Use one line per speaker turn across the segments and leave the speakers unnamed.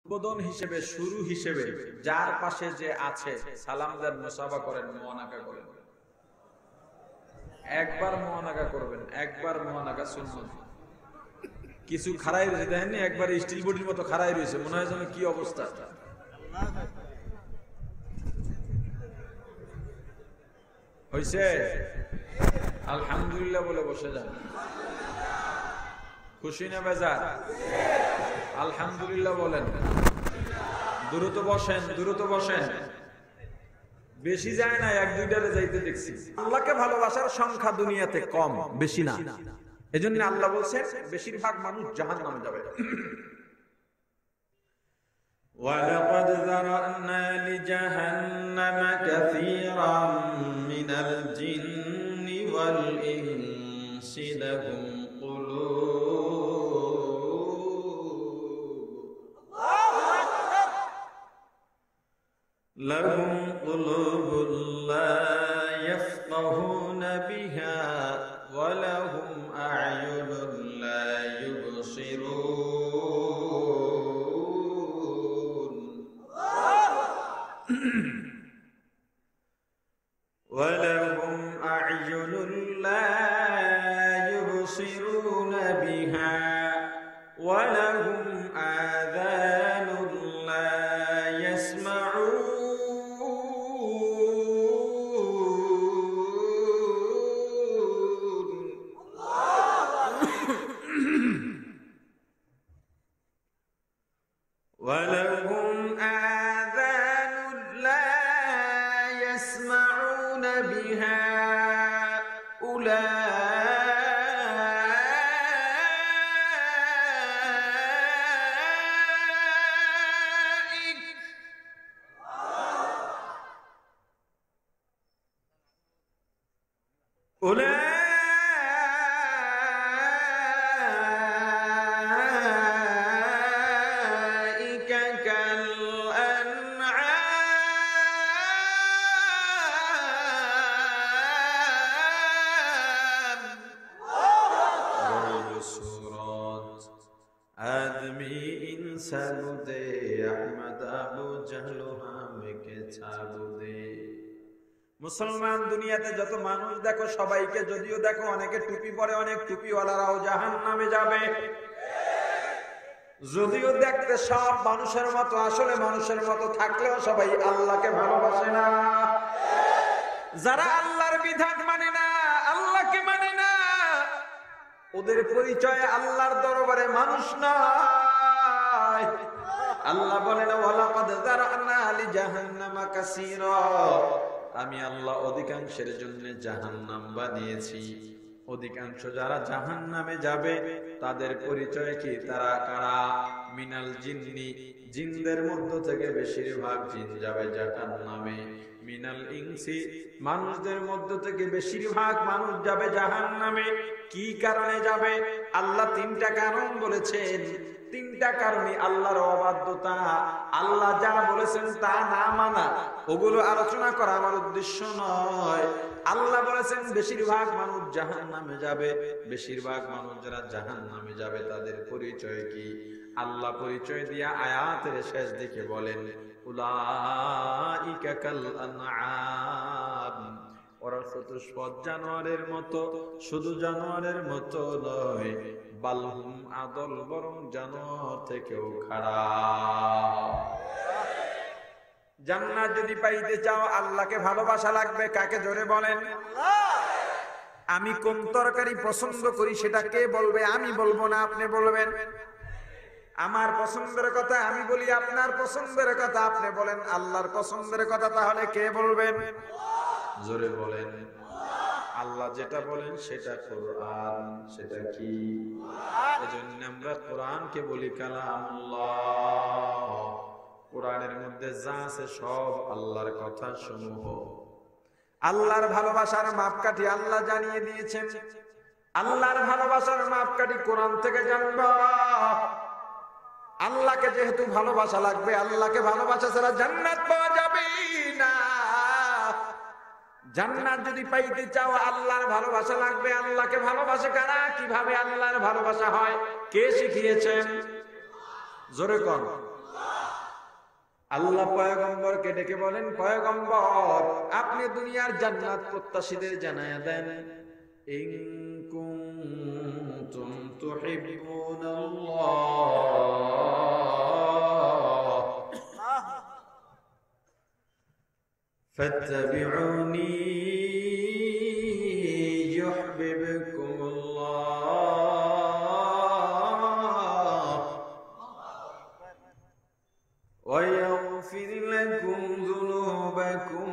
উদ্বোধন হিসেবে, শুরু হিসেবে যার পাশে যে আছে সালাম দেন, মুসাফা করেন, মুআনাকা করেন। একবার মুআনাকা করবেন, একবার মুআনাকা সুন্নাত। কিছু খাড়াই রয়েছে দেখেননি, একবার স্টিল বডির মতো খাড়াই রয়েছে, মনে হয় যেন কি অবস্থা। হইছে? আলহামদুলিল্লাহ বলে বসে যান। খুশি না বেজার? আলহামদুলিল্লাহ বলেন। দ্রুত বসেন, দ্রুত বসেন। বেশি যায় না, এক দুইটারে যাইতে দেখছি। আল্লাহকে ভালোবাসার সংখ্যা দুনিয়াতে কম, বেশি না। এজন্য আল্লাহ বলছেন বেশিরভাগ মানুষ জাহান্নামে যাবে। وَلَقَدْ ذَرَأْنَا لِجَهَنَّمَ كَثِيرًا مِنَ الْجِنِّ وَالْإِنسِ لَهُمْ قُلُوبٌ لَا يَفْقَهُونَ بِهَا وَلَهُمْ أَعْيُنٌ لَا يُبْصِرُونَ وَلَهُمْ أَعْيُنٌ لَا يُبْصِرُونَ بِهَا وَلَهُمْ آذَانٌ لَا يَسْمَعُونَ وَلَهُمْ آذَانٌ لَا يَسْمَعُونَ بِهَا أولئك كالأنعام غير سورات آدمی انسان دے احمد ابو جہل ہم کے ছাড়ু দে। মুসলমান দুনিয়াতে যত মানুষ দেখো সবাইকে, যদিও দেখো অনেকে টুপি পরে, অনেক টুপিওয়ালারাও জাহান্নামে যাবে। যদিও দেখতে সব মানুষের মতো, আসলে মানুষের মতো থাকলেও সবাই আল্লাহকে ভালোবাসে না। যারা আল্লাহর বিধান মানে না, আল্লাহকে মানে না, ওদের পরিচয় আল্লাহর দরবারে মানুষ নয়। আল্লাহ বলেন ওয়ালাকাদ যারানা লিজাহান্নামা কাসীরা, আমি আল্লাহ অধিকাংশের জন্য জাহান্নাম বানিয়েছি। অধিকাংশ যারা জাহান্নামে যাবে তাদের পরিচয় কি? তারা কারা? মিনাল জিন্নি, জিনদের মধ্য থেকে বেশিরভাগ জিন যাবে জাহান্নামে। মিনাল ইনসি, মানুষদের মধ্য থেকে বেশিরভাগ মানুষ যাবে জাহান্নামে। কি কারণে যাবে? আল্লাহ তিনটা কারণ বলেছেন। তিনটা কারণে আল্লাহর অবাধ্যতা, আল্লাহ যা বলেছেন তা না মানা, ওগুলো আলোচনা করা আমার উদ্দেশ্য নয়। আল্লাহ বলেছেন বেশিরভাগ মানুষ জাহান্নামে যাবে। বেশিরভাগ মানুষ যারা জাহান্নামে যাবে তাদের পরিচয় কি? আল্লাহ পরিচয় দিয়া আয়াতের শেষ দিকে বলেন উলাইকা কাল আনআম, ওরা চতুষ্পদ জানোয়ারের মতো। শুধু জানোয়ারের মতো নয়, বালহুম আদল, বরং জানোয়ার থেকেও খারাপ। জান্নাত যদি পাইতে চাও আল্লাহকে ভালোবাসা লাগবে। কাকে? জোরে বলেন। আমি কোন তরকারি পছন্দ করি সেটা কে বলবে? আমি বলবো না, আপনি বলবেন। আমার পছন্দের কথা আমি বলি, আপনার পছন্দের কথা আপনি বলেন। আল্লাহর পছন্দের কথা তাহলে কে বলবেন? জোরে বলেন। আল্লাহ যেটা বলেন সেটা কোরআন, সেটা কি? এজন্য আমরা কোরআনকে বলি কালামুল্লাহ। কোরআনের মধ্যে যা আছে সব আল্লাহর কথা সমূহ। আল্লাহর ভালোবাসার মাপকাঠি আল্লাহ জানিয়ে দিয়েছেন। আল্লাহর ভালোবাসার মাপকাঠি কোরআন থেকে জানবা। আল্লাহকে যেহেতু ভালোবাসা লাগবে, আল্লাহকে ভালোবাসা ছাড়া জান্নাত পাওয়া যাবে না। জান্নাত যদি পাইতে চাও আল্লাহর ভালোবাসা লাগবে। আল্লাহকে ভালোবাসে কারা? কিভাবে আল্লাহর ভালোবাসা হয়? কে শিখিয়েছেন? জোরে কোন? আল্লাহ পয়গম্বরকে ডেকে বলেন, পয়গম্বর আপনি দুনিয়ার জান্নাত প্রত্যাশীদের জানায়া দেন, ইন কুনতুম তুহিব্বুনাল্লাহ ফাত্তাবিউনি ইউহিব্বুকুমুল্লাহ ওয়া ইয়াগফির লাকুম যুনুবাকুম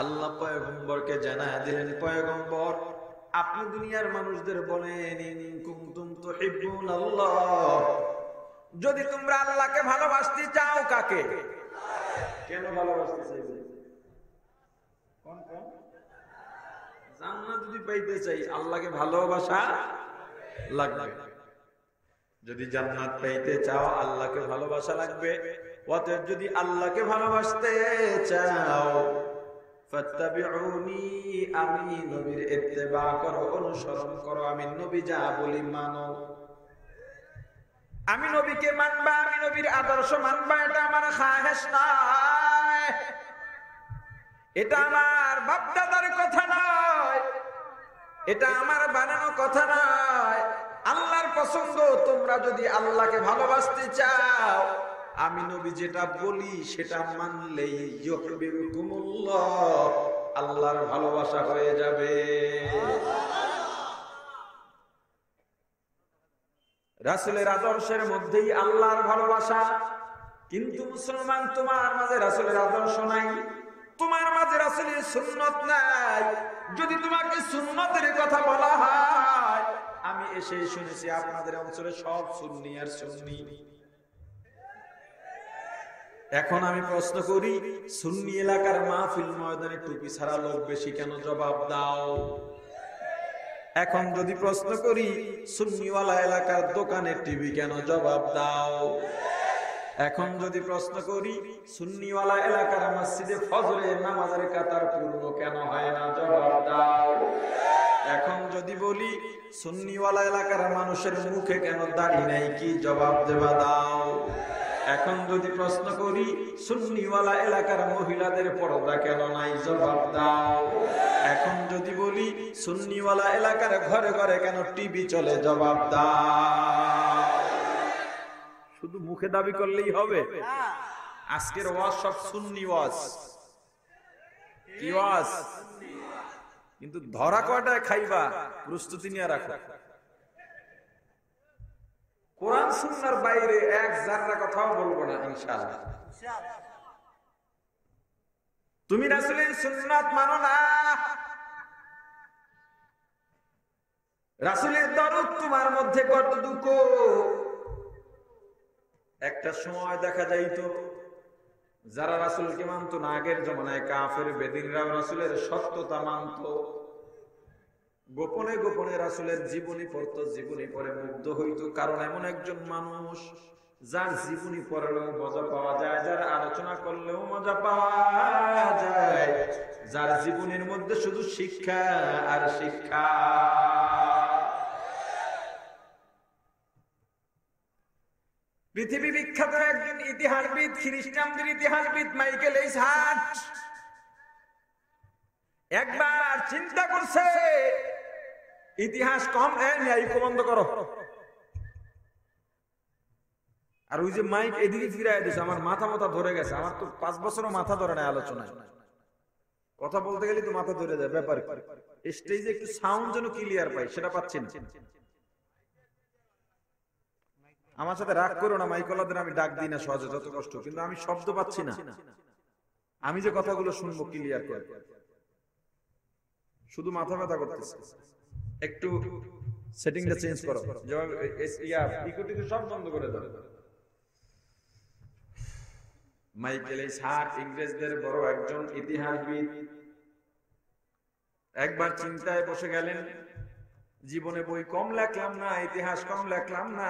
আল্লাহ পয়গম্বরকে জানায় দিলেন, পয়গম্বর আপনি দুনিয়ার মানুষদের বলেন, ইন কুনতুম তুহিব্বুনাল্লাহ যদি তোমরা আল্লাহকে ভালোবাসতে চাও, কাকে কেন ভালোবাসতে চাইবে? কোন কোন? জান্নাত যদি পাইতে চাই আল্লাহকে ভালোবাসা লাগবে। যদি জান্নাত পাইতে চাও আল্লাহকে ভালোবাসা লাগবে। অতএব যদি আল্লাহকে ভালোবাসতে চাও ফাত্তাবিউনি, আমি নবীর ইত্তেবা করো, অনুসরণ করো, আমি নবী যা বলি মানো। আমি নবীকে মানবা, আমি নবীর আদর্শ মানবা, এটা আমার খাহেশ নয়, এটা আমার বাপদাদার কথা নয়, এটা আমার বানানো কথা নয়। আল্লাহর পছন্দ। তোমরা যদি আল্লাহকে ভালোবাসতে চাও আমি নবী যেটা বলি সেটা মানলেই ইউহিব্বুকুমুল্লাহ, আল্লাহর ভালোবাসা হয়ে যাবে। রাসূলের আদর্শের মধ্যেই আল্লাহর ভালোবাসা। কিন্তু মুসলমান, তোমার মাঝে রাসূলের আদর্শ নাই, তোমার মাঝে রাসূলের সুন্নাত নাই। যদি তোমাকে সুন্নতের কথা বলা হয়, আমি এসে শুনেছি আপনাদের অঞ্চলে সব সুন্নি আর সুন্নি। এখন আমি প্রশ্ন করি, সুন্নি এলাকার মাহফিল ময়দানে টুপি ছাড়া লোক বেশি কেন? জবাব দাও। এখন যদি প্রশ্ন করি, সুন্নিওয়ালা এলাকার দোকানে টিভি কেন? জবাব দাও। এখন যদি প্রশ্ন করি, সুন্নিওয়ালা এলাকার মসজিদে ফজরের নামাজের কাতার পূর্ণ কেন হয় না? জবাব দাও। এখন যদি বলি, সুন্নিওয়ালা এলাকার মানুষের মুখে কেন দাড়ি নাই? কি জবাব দেবা? দাও। এখন যদি প্রশ্ন করি, সুন্নিওয়ালা এলাকার মহিলাদের পর্দা কেন নাই? জবাব দাও। এখন যদি বলি, সুন্নিওয়ালা এলাকার ঘরে ঘরে কেন টিভি চলে? জবাব দাও। শুধু মুখে দাবি করলেই হবে? আজকের ওয়াজ সব সুন্নি ওয়াজ। কি ওয়াজ? কিন্তু ধরা কয়টায় খাইবা প্রস্তুতি নিয়ে রাখো। কোরআন সুন্নাহর বাইরে এক জাররা কথাও বলবো না ইনশাআল্লাহ। তুমি রাসূলের সুন্নাত মানো না, রাসূলের দরদ তোমার মধ্যে কতটুকু? একটা সময় দেখা যাইতো যারা রাসূলকে মানতো না, আগের জমানায় কাফের বেদিনরাও রাসূলের সত্যতা মানতো। গোপনে গোপনে রাসূলের জীবনী পড়তো, জীবনী পড়ে মুগ্ধ হইতো। কারণ এমন একজন মানুষ যার জীবনী পড়লেও মজা পাওয়া যায়, যার আলোচনা করলেও মজা পাওয়া যায়, যার জীবনের মধ্যে শুধু শিক্ষা আর শিক্ষা। পৃথিবী বিখ্যাত একজন ইতিহাসবিদ, খ্রিস্টানদের ইতিহাসবিদ মাইকেল এইচ হার্ট একবার চিন্তা করছে, ইতিহাস কম বন্ধ করো। আর ওই যে মাইক এদিকে ফিরাই দিছে, আমার মাথা ধরে গেছে। আমার তো 5 বছরও মাথা ধরে না আলোচনায়। কথা বলতে গেলে তো মাথা ধরে যায়। ব্যাপার স্টেজে একটু সাউন্ড যেন ক্লিয়ার পাই, সেটা পাচ্ছি না। আমার সাথে রাগ করো না, মাইকওয়ালাদের আমি ডাক দিই না সহজে, যত কষ্ট, কিন্তু আমি শব্দ পাচ্ছি না। আমি যে কথাগুলো শুনবো ক্লিয়ার করে, শুধু মাথা ব্যথা করতেছে। একটু সেটিংটা চেঞ্জ করো, ইকো সব বন্ধ করে দাও। মাইকেল হার্ট ইংরেজদের বড় একজন ইতিহাসবিদ। একবার চিন্তায় বসে গেলেন, জীবনে বই কম লেখলাম না, ইতিহাস কম লেখলাম না,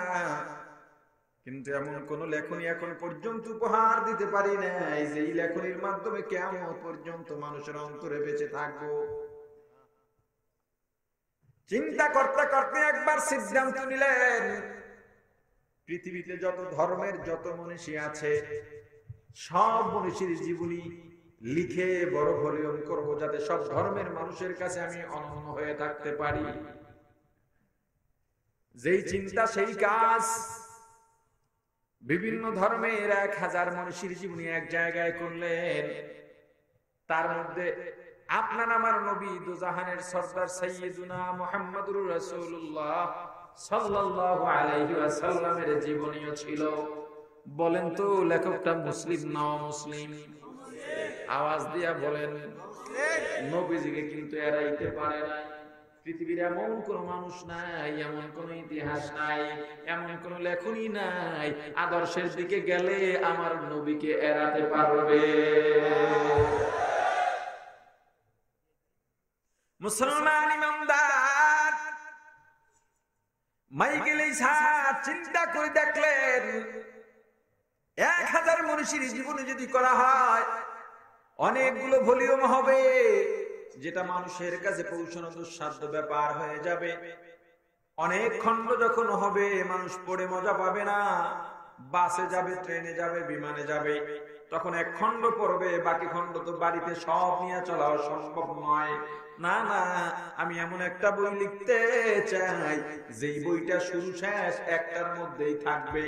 কিন্তু এমন কোন লেখনী এখন পর্যন্ত উপহার দিতে পারি না যে এই লেখনীর মাধ্যমে কিয়ামত পর্যন্ত মানুষের অন্তরে বেঁচে থাকবো। চিন্তা করতে করতে একবার সিদ্ধান্ত নিলেন, পৃথিবীতে যত ধর্মের যত মনীষী আছে সব মনীষীর জীবনী লিখে বড় ভলিউম করব, যাতে সব ধর্মের মানুষের কাছে আমি অনন্য হয়ে থাকতে পারি। যেই চিন্তা সেই কাজ। বিভিন্ন ধর্মের 1000 মনীষীর জীবনী এক জায়গায় করলেন। তার মধ্যে আপনার আমার নবী দুজাহানের সরদার সাইয়্যিদুনা মুহাম্মদুর রাসূলুল্লাহ সাল্লাল্লাহু আলাইহি ওয়াসাল্লামের জীবনীও ছিল। বলেন তো লেখকটা মুসলিম না মুসলিম? আওয়াজ দিয়া বলেন। নবীজিকে কিন্তু এড়াইতে পারে না। পৃথিবীর এমন কোন মানুষ নাই, এমন কোন ইতিহাস নাই, এমন কোন লেখনী নাই আদর্শের দিকে গেলে আমার নবীকে এড়াতে পারবে। মুসলমান ইমানদার মাইকেল হার্ট চিন্তা করে দেখলেন, 1000 মনীষীর জীবনে যদি করা হয় অনেকগুলো ভলিউম হবে, যেটা মানুষের কাছে পৌঁছানো দুঃসাধ্য ব্যাপার হয়ে যাবে। অনেক খণ্ড যখন হবে মানুষ পড়ে মজা পাবে না। বাসে যাবে, ট্রেনে যাবে, বিমানে যাবে, তখন এক খণ্ড পড়বে, বাকি খণ্ড তো বাড়িতে সব নিয়ে চলা সম্ভব নয়। না না, আমি এমন একটা বই লিখতে চাই যেই বইটা শুরু শেষ একটার মধ্যেই থাকবে।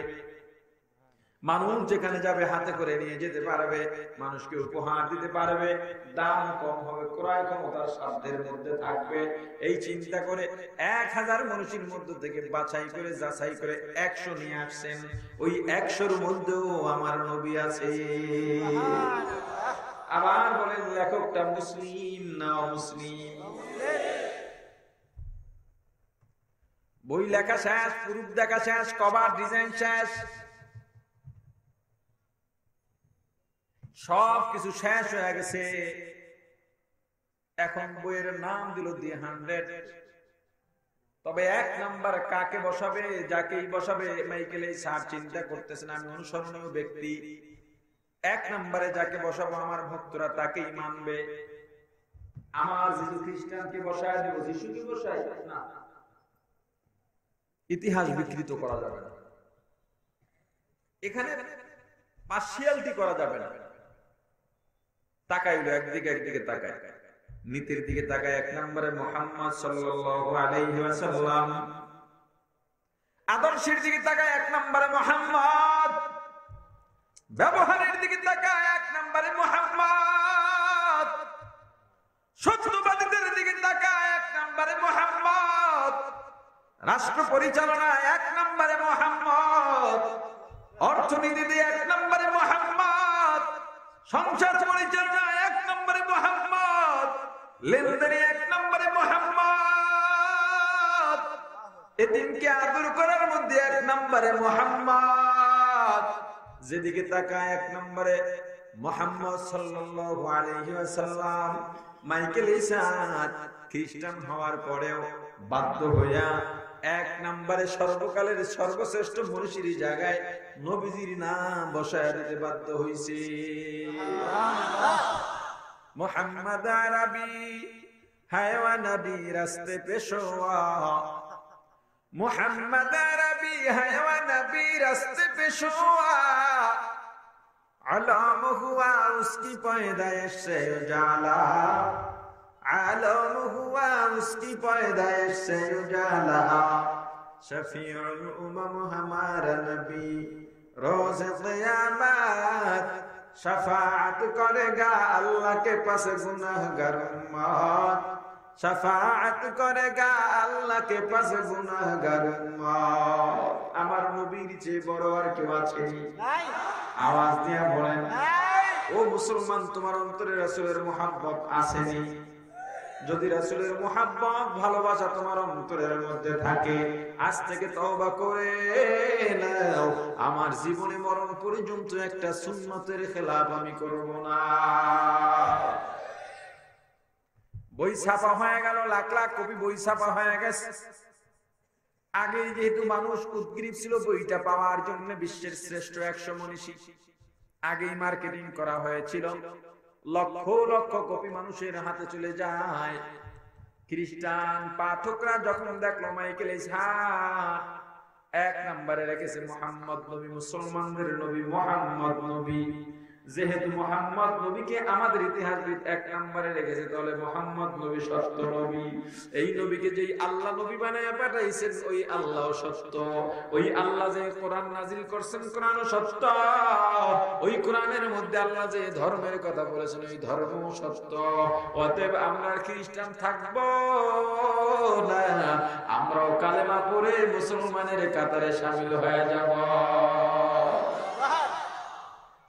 মানুষ যেখানে যাবে হাতে করে নিয়ে যেতে পারবে, মানুষকে উপহার দিতে পারবে, দাম কম হবে, ক্রয় ক্ষমতার সাধ্যের মধ্যে থাকবে। এই চিন্তা করে 1000 মনীষীর মধ্য থেকে বাছাই করে যাচাই করে 100 নিয়ে আসছেন। ওই 100-র মধ্যেও আমার নবী আছে। আবার বলেন লেখকটা মুসলিম না মুসলিম? বই লেখা শেষ, প্রুফ দেখা শেষ, কভার ডিজাইন শেষ, সবকিছু শেষ হয়ে গেছে। এখন বইয়ের নাম দিল দি 100। তবে 1 নাম্বার কাকে বসাবে, যাকেই বসাবে মাইকেল হার্ট চিন্তা করতেছেন আমি অনুসরণীয় ব্যক্তি, 1 নম্বরে যাকে বসাবো আমার ভক্তরা তাকেই মানবে। আমার যিশু খ্রিস্টানকে বসায় দেব, যিশুকে বসাই না। ইতিহাস বিকৃত করা যাবে না, এখানে পার্সিয়ালিটি করা যাবে না। তাকাইলো একদিকে, একদিকে তাকায়, নীতির দিকে তাকায় 1 নম্বরে মুহাম্মদ সাল্লাল্লাহু আলাইহি ওয়াসাল্লাম, আদর্শের দিকে তাকায় 1 নম্বরে মুহাম্মদ, ব্যবহারের দিকে তাকায় 1 নম্বরে মুহাম্মদ, সত্যবাদীদের দিকে তাকায় 1 নম্বরে মুহাম্মদ, রাষ্ট্র পরিচালনা 1 নম্বরে মুহাম্মদ, অর্থনীতিতে 1 নম্বরে মুহাম্মদ, সংসার পরিচালনা 1 নম্বরে মুহাম্মদ, লেনদেনে 1 নম্বরে মুহাম্মদ, এতিমকে আদর করার মধ্যে 1 নম্বরে মুহাম্মদ। যেদিকে তাকায় 1 নম্বরে মুহাম্মদ সাল্লাল্লাহু আলাইহি ওয়াসাল্লাম। মাইকেল হার্ট খ্রিস্টান হওয়ার পরেও বাধ্য হইয়া 1 নম্বরে সর্বকালের সর্বশ্রেষ্ঠ মনীষীর জায়গায় নবীজির নাম বসায় দিতে বাধ্য হইছে। মুহাম্মদ আরবি হায়ওয়া নবী রাস্তে পেশোয়া, মুহাম্মদ আরবি হায়ওয়া নবী রাস্তে পেশোয়া, आलम हुआ उसकी पैदाइश से उजाला, आलम हुआ उसकी पैदाइश से उजाला, शफीउल उमम हमारा नबी रोज क़यामत शफाअत करेगा अल्लाह के पास गुनाहगार उम्मत, शफाअत करेगा अल्लाह के पास गुनाहगार उम्मत। আমার নবীর চেয়ে বড় আর কেউ আছে? নাই। আওয়াজ দিয়া বলেন ও মুসলমান, তোমার অন্তরে রাসূলের মুহাব্বত আসেনি? যদি রাসূলের মুহাব্বত ভালোবাসা তোমার অন্তরের মধ্যে থাকে, আজ থেকে তওবা করে নাও, আমার জীবনে মরণ পর্যন্ত একটা সুন্নতের খেলাফ আমি করব না। বই ছাপা হয়ে গেল, লাখ লাখ কপি বই ছাপা হয়ে গেছে। আগে যেহেতু মানুষ উদ্গ্রীব ছিল বইটা পাওয়ার জন্য, বিশ্বের শ্রেষ্ঠ 100 মনীষী আগেই মার্কেটিং করা হয়েছিল, লক্ষ লক্ষ কপি মানুষের হাতে চলে যায়। খ্রিস্টান পাঠকরা যখন দেখলো মাইকেল ইসহাক 1 নম্বরে রেখেছে মুহাম্মদ নবী, মুসলমানদের নবী মুহাম্মদ নবী, যেহেতু মুহাম্মদ নবীকে আমাদের ইতিহাসবিদ 1 নম্বরে রেখেছে, তাহলে মুহাম্মদ নবী সত্য নবী। এই নবীকে যেই আল্লাহ নবী বানায় পাঠাইছেন, ওই আল্লাহ সত্য। ওই আল্লাহ যে কোরআন নাজিল করছেন, কোরআনও সত্য। ওই কোরআনের মধ্যে আল্লাহ যে ধর্মের কথা বলেছেন, ওই ধর্মও সত্য। অতএব আমরা খ্রিস্টান থাকবো না, আমরাও কালেমা পড়ে মুসলমানের কাতারে শামিল হয়ে যাব।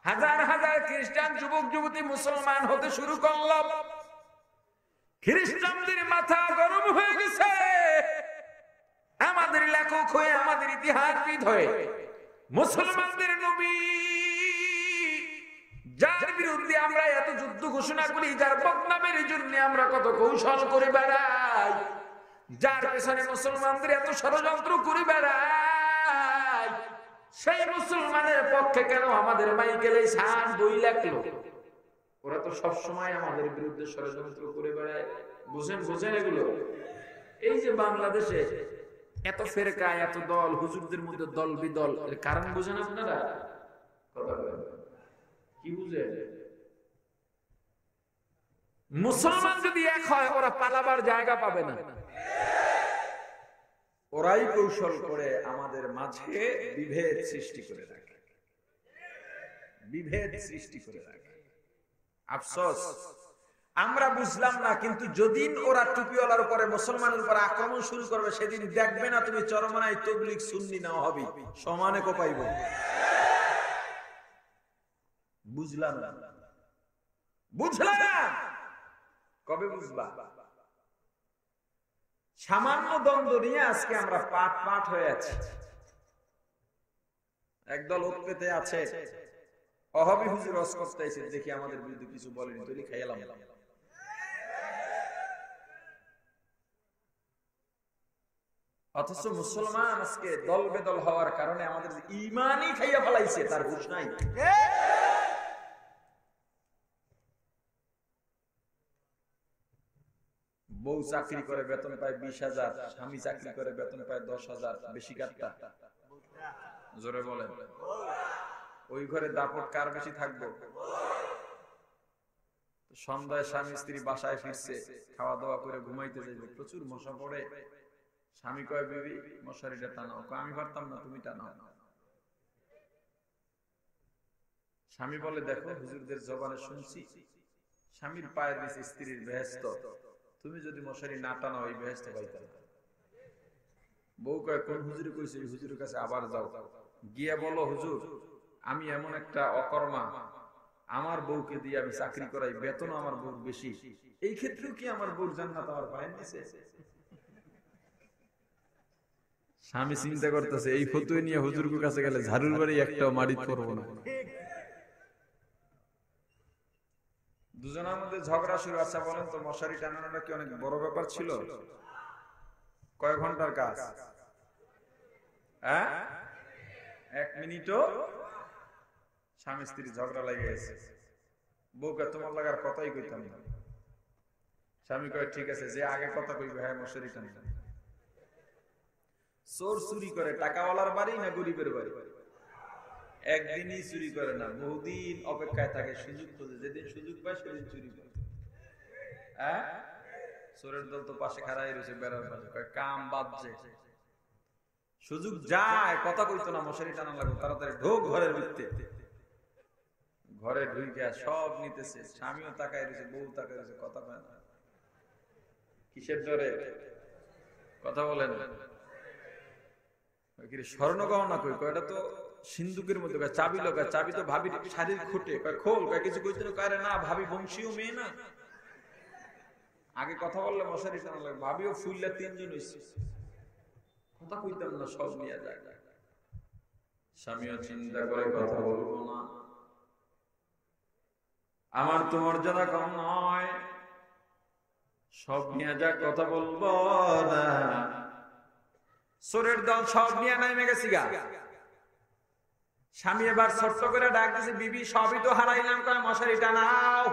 হাজার হাজার খ্রিস্টান যুবক যুবতী মুসলমান হতে শুরু করল। খ্রিস্টানদের মাথা গরম হয়ে গেছে, আমাদের লেখক হয়ে, আমাদের ইতিহাসবিদ হয়ে, মুসলমানদের নবী যার বিরুদ্ধে আমরা এত যুদ্ধ ঘোষণা করি, যার বদনামের জন্য আমরা কত কৌশল করে বেড়াই, যার পেছনে মুসলমানদের এত ষড়যন্ত্র করে বেড়াই, সেই মুসলমানের পক্ষে কেন আমাদের মাইকেল ইসহাক বই লেখলো? ওরা তো সবসময় আমাদের বিরুদ্ধে ষড়যন্ত্র করে বেড়ায়। বুঝেন বুঝেন এগুলো? এই যে বাংলাদেশে এত ফেরকা, এত দল, হুজুরদের মধ্যে দল বিদল, এর কারণ বুঝেন আপনারা? কি বুঝেন? মুসলমান যদি এক হয়, ওরা পালাবার জায়গা পাবে না। ওরাই কৌশল করে আমাদের মাঝে বিভেদ সৃষ্টি করে রাখে, বিভেদ সৃষ্টি করে রাখে। আফসোস আমরা বুঝলাম না, কিন্তু যেদিন ওরা টুপিওয়ালার উপরে, মুসলমানের উপরে আক্রমণ শুরু করবে, সেদিন দেখবে না তুমি চরমনায় তবলিগ সুন্নি না হবে, সমানে কোপাইব। বুঝলাম না, বুঝলাম না, কবে বুঝবা? সামান্য দ্বন্দ্ব নিয়ে আজকে আমরা পাট পাট হয়ে আছি। একদল উৎপেতে আছে, অহবি হুজুর রস করতেছে, দেখি আমাদের বিরুদ্ধে কিছু বলেনি, তৈরি খাইলাম। অথচ মুসলমান আজকে দল বেদল হওয়ার কারণে আমাদের ঈমানই খাইয়া ফেলাইছে, তার হুঁশ নাই। বউ চাকরি করে বেতন পায় 20,000, স্বামী চাকরি করে বেতন পায় 10,000, বেশি কাটটা? জোরে বলেন। ওই ঘরে দাপট কার বেশি থাকবে? সন্ধ্যায় স্বামী স্ত্রী বাসায় ফিরছে, খাওয়া দাওয়া করে ঘুমাইতে যাইবে, প্রচুর মশা পড়ে। স্বামী কয়, বিবি মশারিটা টানাও। আমি পারতাম না, তুমি টানাও। স্বামী বলে, দেখো হুজুরদের জবানে শুনছি স্বামীর পায়ের নিচে স্ত্রীর বেহেশত, তুমি যদি মশারি না টানাও এই বেহেশত পাইতে না। বউ কয়, কোন হুজুরে কইছে? হুজুরের কাছে আবার যাও, গিয়া বলো, হুজুর আমি এমন একটা অকর্মা, আমার বউকে দিয়ে আমি চাকরি করাই, বেতন আমার বউর বেশি, এই ক্ষেত্রেও কি আমার বউর জান্নাত আমার পায়ের নিচে? স্বামী চিন্তা করতেছে, এই ফতুয়া নিয়ে হুজুরের কাছে গেলে ঝাড়ুর বাড়ি একটাও মারিত করবো না। দুজনের মধ্যে ঝগড়া শুরু। আচ্ছা বলেন তো, মশারি টানানোটা কি অনেক বড় ব্যাপার ছিল? কয় ঘন্টার কাজ? 1 মিনিটও? স্বামী স্ত্রী ঝগড়া লেগে গেছে। বউকে, তোমার লাগার কথাই কইতাম না। স্বামী কয়, ঠিক আছে, যে আগে কথা কইবে হ্যাঁ মশারি টানবে। চোর চুরি করে টাকাওয়ালার বাড়ি না গরিবের বাড়ি? একদিনই চুরি করে না, বহুদিন অপেক্ষায় থাকে, সুযোগ খোঁজে, যেদিন সুযোগ পায় সেদিন চুরি করে। চোরের দল তো পাশে খাড়াই রয়েছে, বেড়ার পাশে, কাম বাজছে, সুযোগ যায়, কথা কইতো না, মশারি টানা লাগবে, তাড়াতাড়ি ঢোক ঘরের ভিতরে। ঘরে ঢুকে সব নিতেছে, স্বামীও তাকায় রয়েছে, বউ তাকায় রয়েছে, কথা পায় না। কিসের ডরে? কথা বলেন। স্বর্ণ গহনা কই? এটা তো সিন্ধুকের মধ্যে। চাবি লগা? চাবি তো ভাবির শাড়ির খুঁটে। খোল? কিছু কইতে না, ভাবি বংশীয় মেয়ে না, আগে কথা বললে মশারি টানা লাগে, ভাবিও ফুললে 3 জন হইছে, কথা কইতাম না, সব নিয়ে যায়। স্বামীও চিন্তা করে কথা বলবো না, আমার তো মর্যাদা কম নয়, সব নিয়ে যা কথা বলবো না। সোরের দল সব নিয়ে নেমে গেছি গা। স্বামী এবার ছোট্ট করে ডাক দিছে, বিবি সবই তো হারাইলাম, কয় মশারি টানাও।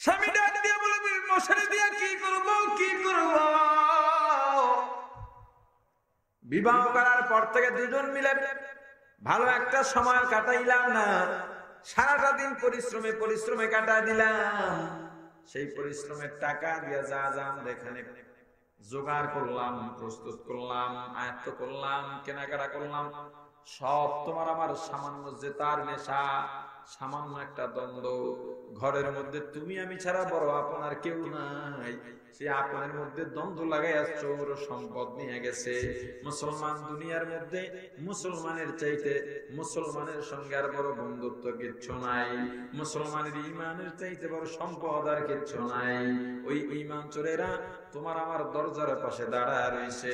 স্বামী ডাক দিয়ে বলে, মশারি দিয়ে কি করব, কি করব? বিবাহ করার পর থেকে দুজন মিলে ভালো একটা সময় কাটাইলাম না, সারাটা দিন পরিশ্রমে কাটাই দিলাম। সেই পরিশ্রমের টাকা দিয়ে যা যা আমরা এখানে জোগাড় করলাম, প্রস্তুত করলাম, আয়ত্ত করলাম, কেনাকাটা করলাম, সব তোমার আমার সামান্য জেতার নেশা, সামান্য একটা দ্বন্দ্ব, ঘরের মধ্যে তুমি আমি ছাড়া বড় আপন আর কেউ নাই, সে আপনের মধ্যে দ্বন্দ্ব লাগাইয়া চোর সম্পদ নিয়ে গেছে। মুসলমান দুনিয়ার মধ্যে মুসলমানের চাইতে মুসলমানের সঙ্গে আর বড় বন্ধুত্ব কিচ্ছু নাই, মুসলমানের ইমানের চাইতে বড় সম্পদ আর কিচ্ছু নাই। ওই ইমান চোরেরা তোমার আমার দরজার পাশে দাঁড়ায় রয়েছে।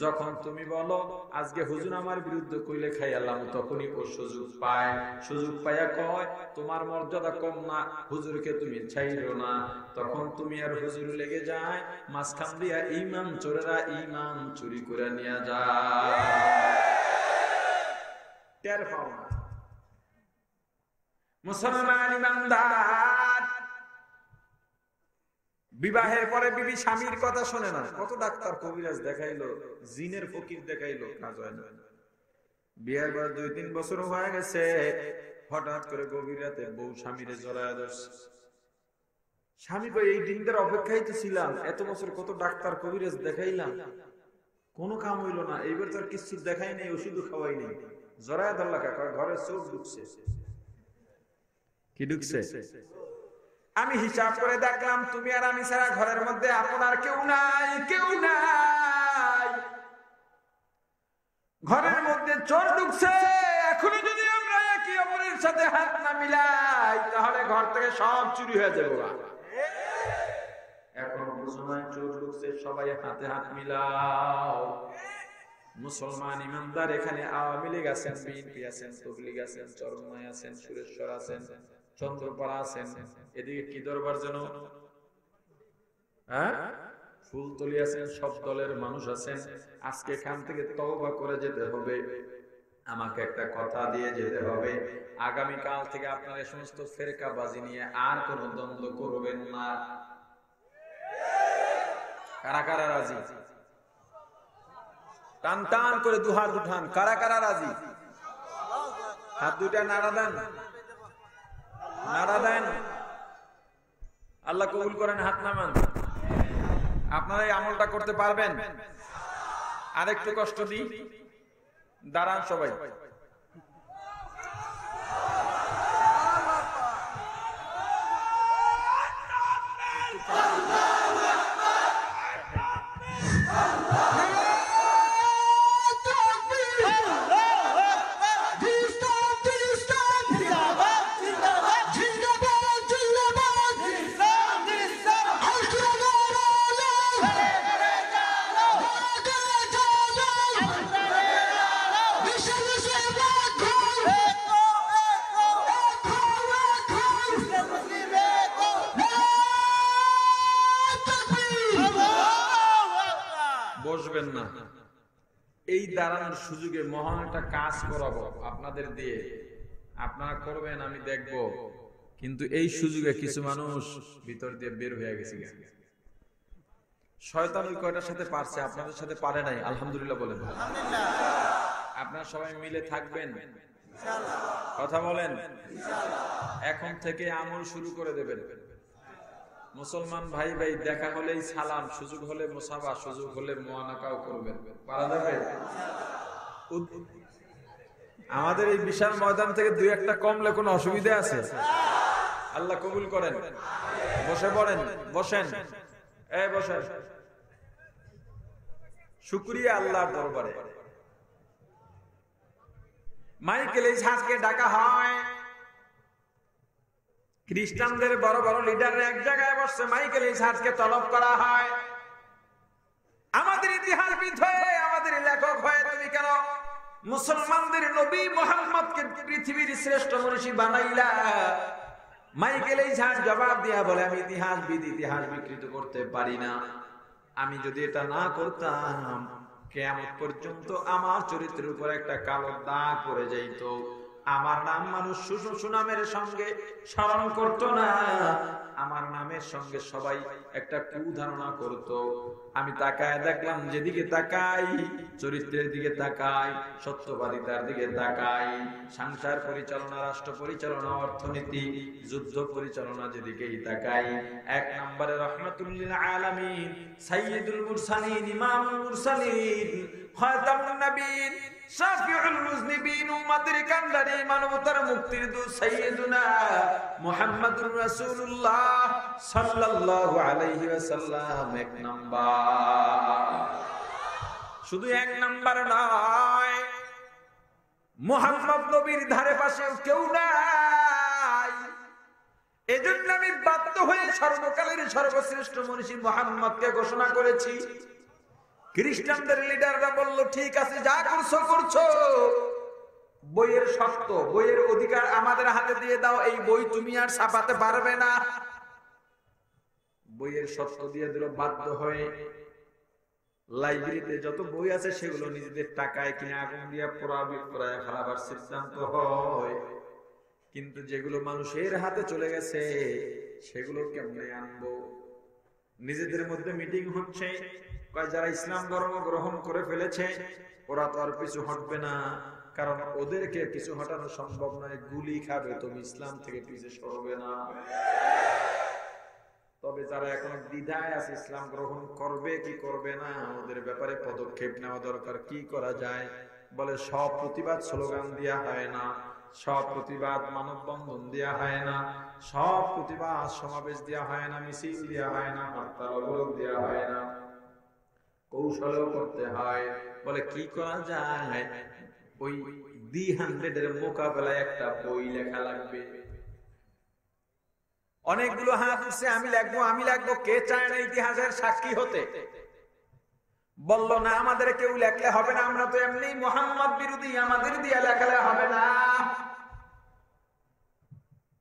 যখন তুমি বলো আজকে হুজুর আমার বিরুদ্ধে কইলে খাইয়ালাম, তখনই ও সুযোগ পায়, সুযোগ পাইয়া কয় তোমার মর্যাদা কম না, হুজুরকে তুমি ছাইরো না। তখন তুমি আর হুজুর লেগে যায়, মাঝখান দিয়া ইমাম চোরেরা ইমাম চুরি করে নিয়ে যায়, টের পাও না। মুসলমান ইমানদার বিবাহের পরে বিবি স্বামীর কথা শোনে না। কত ডাক্তার কবিরাজ দেখাইলো, জিনের ফকির দেখাইলো, কাজ হয় না। বিয়ের পর 2-3 বছর হয়ে গেছে, হঠাৎ করে গভীর রাতে বউ স্বামীরে জড়ায় ধরছে। স্বামী কই এই দিনটার অপেক্ষায় তো ছিলাম, এত বছর কত ডাক্তার কবিরাজ দেখাইলাম, কোনো কাম হইল না, এইবার তো আর কিছু দেখাই নাই, ওষুধও খাওয়াই নাই, জড়ায় ধরলা কাকা, ঘরের চোখ ঢুকছে। কি ঢুকছে? আমি হিসাব করে দেখলাম তুমি আর আমি ছাড়া ঘরের মধ্যে আপনার কেউ নাই, কেউ নাই, ঘরের মধ্যে চোর ঢুকছে। এখনো যদি আমরা একে অপরের সাথে হাত না মিলাই, তাহলে ঘর থেকে সব চুরি হয়ে যাবে। এখন মুসলমান চোর ঢুকছে, সবাই হাতে হাত মিলাও। মুসলমান ইমানদার এখানে আওয়ামী লীগ আছেন, বিএনপি আছেন, তবলিগ আছেন, চরমনাই আছেন, সুরেশ্বর আছেন, চন্দ্রপাড়া আছেন, এদিকে কি দরবার যেন, ফুলতলি আছেন, সব দলের মানুষ আছেন। আজকে এখান থেকে তওবা করে যেতে হবে, আমাকে একটা কথা দিয়ে যেতে হবে, আগামী কাল থেকে আপনারা এই সমস্ত ফেরকাবাজি নিয়ে আর কোন দ্বন্দ্ব করবেন না। কারা কারা রাজি? টান টান করে দুহাত উঠান, কারা কারা রাজি? হাত দুইটা নাড়া দেন, নাড়া দেন, আল্লাহ কবুল করেন, হাত নামান। আপনারা এই আমলটা করতে পারবেন? আরেকটু কষ্ট দিই, দাঁড়ান সবাই। বসবেন না, এই দাঁড়ানোর সুযোগে মহান একটা কাজ করাবো আপনাদের দিয়ে, আপনারা করবেন, আমি দেখব। কিন্তু এই সুযোগে কিছু মানুষ ভিতর দিয়ে বের হয়ে গেছে। শয়তান ওই কয়টার সাথে পারছে, আপনাদের সাথে পারে নাই, আলহামদুলিল্লাহ বলেন। আপনারা সবাই মিলে থাকবেন, কথা বলেন। এখন থেকে আমল শুরু করে দেবেন। মুসলমান ভাই ভাই দেখা হলেই সালাম, সুযোগ হলে মুসাফা, সুযোগ হলে মুআনাকাও করবেন, পারা যাবে? আমাদের এই বিশাল ময়দান থেকে 2-1টা কমলে কোনো অসুবিধা আছে? আল্লাহ কবুল করেন। বসে পড়েন, বসেন, এই বসেন। শুকরিয়া আল্লাহর দরবারে। মাইকেল এই সাজকে ডাকা হয়, খ্রিস্টানদের বড় বড় লিডার এক জায়গায় বসে মাইকেল ইসাহাজকে তলব করা হয়। আমাদের ইতিহাসবিদ হয়ে, আমাদের লেখক হয়ে তুমি কেন মুসলমানদের নবী মুহাম্মদকে পৃথিবীর শ্রেষ্ঠ মনীষী বানাইলা? মাইকেল ইসাহাজ জবাব দিয়া বলে, আমি ইতিহাসবিদ, ইতিহাস বিকৃত করতে পারি না। আমি যদি এটা না করতাম, কিয়ামত পর্যন্ত আমার চরিত্রের উপর একটা কালো দাগ পড়ে যাইত। আমার নাম মানুষ সুনামের সঙ্গে স্মরণ করতো না, আমার নামের সঙ্গে সবাই একটা কুধারণা করত। আমি তাকায় দেখলাম, যেদিকে তাকাই চরিত্রের দিকে তাকাই, সত্যবাদিতার দিকে তাকাই, সংসার পরিচালনা, রাষ্ট্র পরিচালনা, অর্থনীতি, যুদ্ধ পরিচালনা যেদিকেই তাকাই, এক নম্বরে রহমাতুল লিল আলামিন, সাইয়্যিদুল মুরসালিন, ইমামুল মুরসালিন, খাতামুন নবীন, শাফিউল মুজনিবিন, উম্মতের কান্ডারি, মানবতার মুক্তির দূত সাইয়্যিদুনা মুহাম্মাদুর রাসূলুল্লাহ সাল্লাল্লাহু আলাইহি ওয়াসাল্লাম এক নাম্বার। শুধু এক নাম্বার নয়, মুহাম্মদ নবীর ধারে পাশে কেউ নাই। এজন্য আমি বাধ্য হয়ে সর্বকালের সর্বশ্রেষ্ঠ মনীষী মুহাম্মদকে ঘোষণা করেছি। খ্রিস্টানদের লিডাররা বলল, ঠিক আছে, যা করছো করছো, বইয়ের শর্ত, বইয়ের অধিকার আমাদের হাতে দিয়ে দাও, এই বই তুমি আর ছাপাতে পারবে না। বইয়ের শর্ত দিয়ে দিল। বাধ্য হয়ে লাইব্রেরিতে যত বই আছে সেগুলো নিজেদের টাকায় কিনে আগুন দিয়ে পোড়াবে, পোড়ায় ফেলাবার সিদ্ধান্ত হয়। কিন্তু যেগুলো মানুষের হাতে চলে গেছে সেগুলো কেমনে আনবো? নিজেদের মধ্যে মিটিং হচ্ছে, যারা ইসলাম ধর্ম গ্রহণ করে ফেলেছে ওরা তো আর পিছু হটবে না, কারণ ওদেরকে পিছু হটানো সম্ভব নয়, গুলি খাবে, তুমি ইসলাম থেকে পিছু সরবে না। তবে যারা এখন দ্বিধায় আছে ইসলাম গ্রহণ করবে কি করবে না, ওদের ব্যাপারে পদক্ষেপ নেওয়া দরকার। কি করা যায়? বলে, সব প্রতিবাদ স্লোগান দেওয়া হয় না, সব প্রতিবাদ মানববন্ধন দেওয়া হয় না, সব প্রতিবাদ সমাবেশ দেওয়া হয় না, মিছিল দেওয়া হয় না, হরতাল অবরোধ দেওয়া হয় না, কৌশলও করতে হয়। বলে, কি করা যায়? ওই D100 এর মোকাবেলায় একটা বই লেখা লাগবে। অনেকগুলো হাত উঠছে, আমি লিখবো, আমি লিখবো। কে চায় না ইতিহাসের সাক্ষী হতে? বলল, না, আমাদের কেউ লেখলে হবে না, আমরা তো এমনি মুহাম্মদ বিরোধী, আমাদের দিয়ে লেখালে হবে না।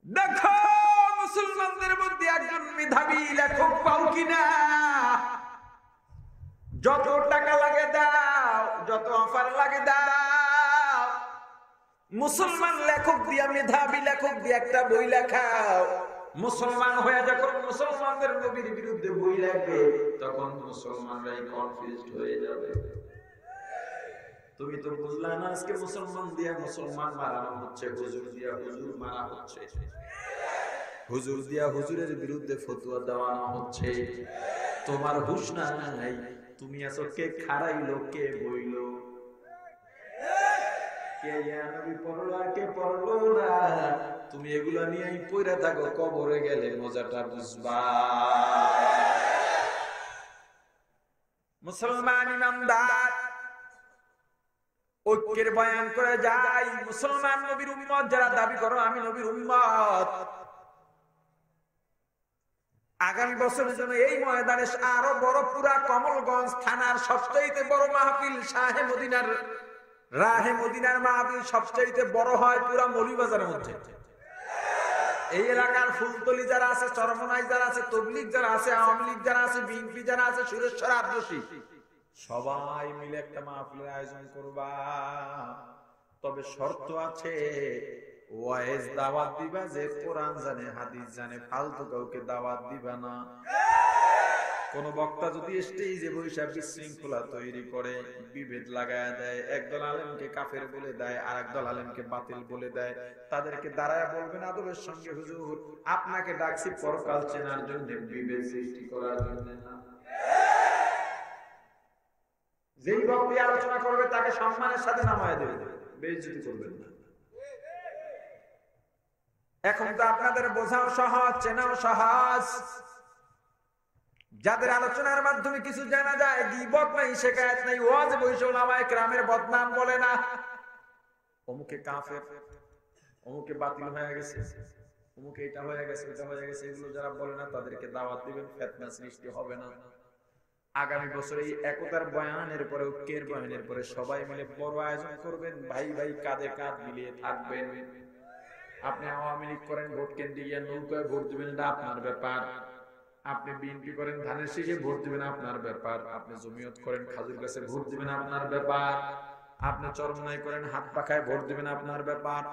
দেখো মুসলমানদের মধ্যে একজন মেধাবী লেখক পাও কিনা? যত টাকা লাগে দাও, যত অফার লাগে দাও, মুসলমান লেখক দিয়া, মেধাবী লেখক দিয়া একটা বই লেখাও। মুসলমান হয়ে যখন মুসলমানদের নবীর বিরুদ্ধে বই লেখবে, তখন মুসলমানরাই কনফিউজড হয়ে যাবে। তুমি তো বুঝলা না, আজকে মুসলমান দিয়া মুসলমান মারানো হচ্ছে, হুজুর দিয়া হুজুর মারা হচ্ছে, হুজুর দিয়া হুজুরের বিরুদ্ধে ফতোয়া দেওয়ানো হচ্ছে। তোমার হুঁশ নাই, তুমি আছো কে খারাইলো, কে বইলো, কে নবী পড়লো আর কে পড়লো না। তুমি এগুলা নিয়েই পইরা থাকো, কবরে গেলে মজাটা বুঝবা। মুসলমান ইমানদার ঐক্যের বয়ান করে যায়। মুসলমান নবীর উম্মত যারা দাবি করো আমি নবীর উম্মত, আগামী বছরের জন্য এই ময়দানে আরো বড়, পুরা কমলগঞ্জ থানার সবচেয়ে বড় মাহফিল, শাহে মদিনার রাহে মদিনার মাহফিল সবচেয়ে বড় হয় পুরা মৌলভীবাজারের মধ্যে। এই এলাকার ফুলতলি যারা আছে, চরমনাই যারা আছে, তবলিগ যারা আছে, আওয়ামী লীগ যারা আছে, বিএনপি যারা আছে, সুরেশ্বর আদর্শী, সবাই মিলে একটা মাহফিলের আয়োজন করবা। তবে শর্ত আছে, ওয়াইজ দাওয়াত দিবা, যে কোরআন জানে, হাদিস জানে, ফালতু কাউকে দাওয়াত দিবা না। কোন বক্তা যদি স্টেজে বসে বিশৃঙ্খলা তৈরি করে, বিভেদ লাগায় দেয়, একদল আলেমকে কাফের বলে দেয়, আর একদল আলেমকে বাতিল বলে দেয়, তাদেরকে দাঁড়ায় বলবেন আদবের সঙ্গে, হুজুর আপনাকে ডাকছি পরকাল চেনার জন্য, বিভেদ সৃষ্টি করার জন্য না। যেই বক্তা আলোচনা করবে তাকে সম্মানের সাথে নামায় দেবে, বেইজ্জতি করবেন না। এখন তো আপনাদের বোঝাও সহজ, চেনাও সহজ। যাদের আলোচনার মাধ্যমে কিছু জানা যায়, গীবত নাই, শিকায়াত নাই, ওয়াজ বইসা উলামায়ে কেরামের বদনাম বলে না, অমুকে কাফের, অমুকে বাতিল হয়ে গেছে, অমুক এটা হয়ে গেছে, এটা হয়ে গেছে, এগুলো যারা বলে না তাদেরকে দাওয়াত দিবেন, ফিতনা সৃষ্টি হবে না। আগামী বছর এই একতার বয়ানের পরে, ঐক্যের বয়ানের পরে সবাই মিলে বড় আয়োজন করবেন, ভাই ভাই কাঁধে কাঁধ মিলিয়ে থাকবেন। আপনি আওয়ামী লীগ করেন, ভোট কেন্দ্রে গিয়ে নৌকায় ভোট দিবেন, এটা আপনার ব্যাপার। আপনি বিএনপি করেন, ধানের শীষে ভোট দিবেন, আপনার ব্যাপার। আপনি জমিয়ত করেন, খাজুর গাছে ভোট দিবেন, আপনার ব্যাপার। আপনি চরমনাই করেন, হাত পাখায় ভোট দিবেন, আপনার ব্যাপার।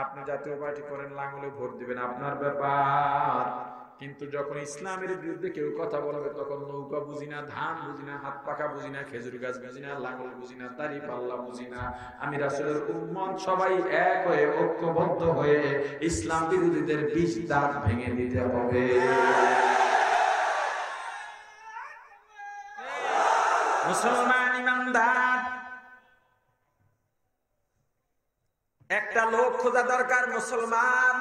আপনি জাতীয় পার্টি করেন, লাঙ্গলে ভোট দিবেন, আপনার ব্যাপার। কিন্তু যখন ইসলামের বিরুদ্ধে কেউ কথা বলবে, তখন নৌকা বুঝি না, ধান বুঝি না, হাত পাখা বুঝি না, খেজুর গাছ বুঝি না, লাঙ্গল বুঝি না, দাড়ি পাল্লা বুঝি না, আমি রাসূলের উম্মত সবাই এক হয়ে ঐক্যবদ্ধ হয়ে ইসলাম বিরোধীদের বিষ দাঁত ভেঙে দিতে হবে। মুসলমান ইমানদার, একটা লোক খোঁজা দরকার মুসলমান।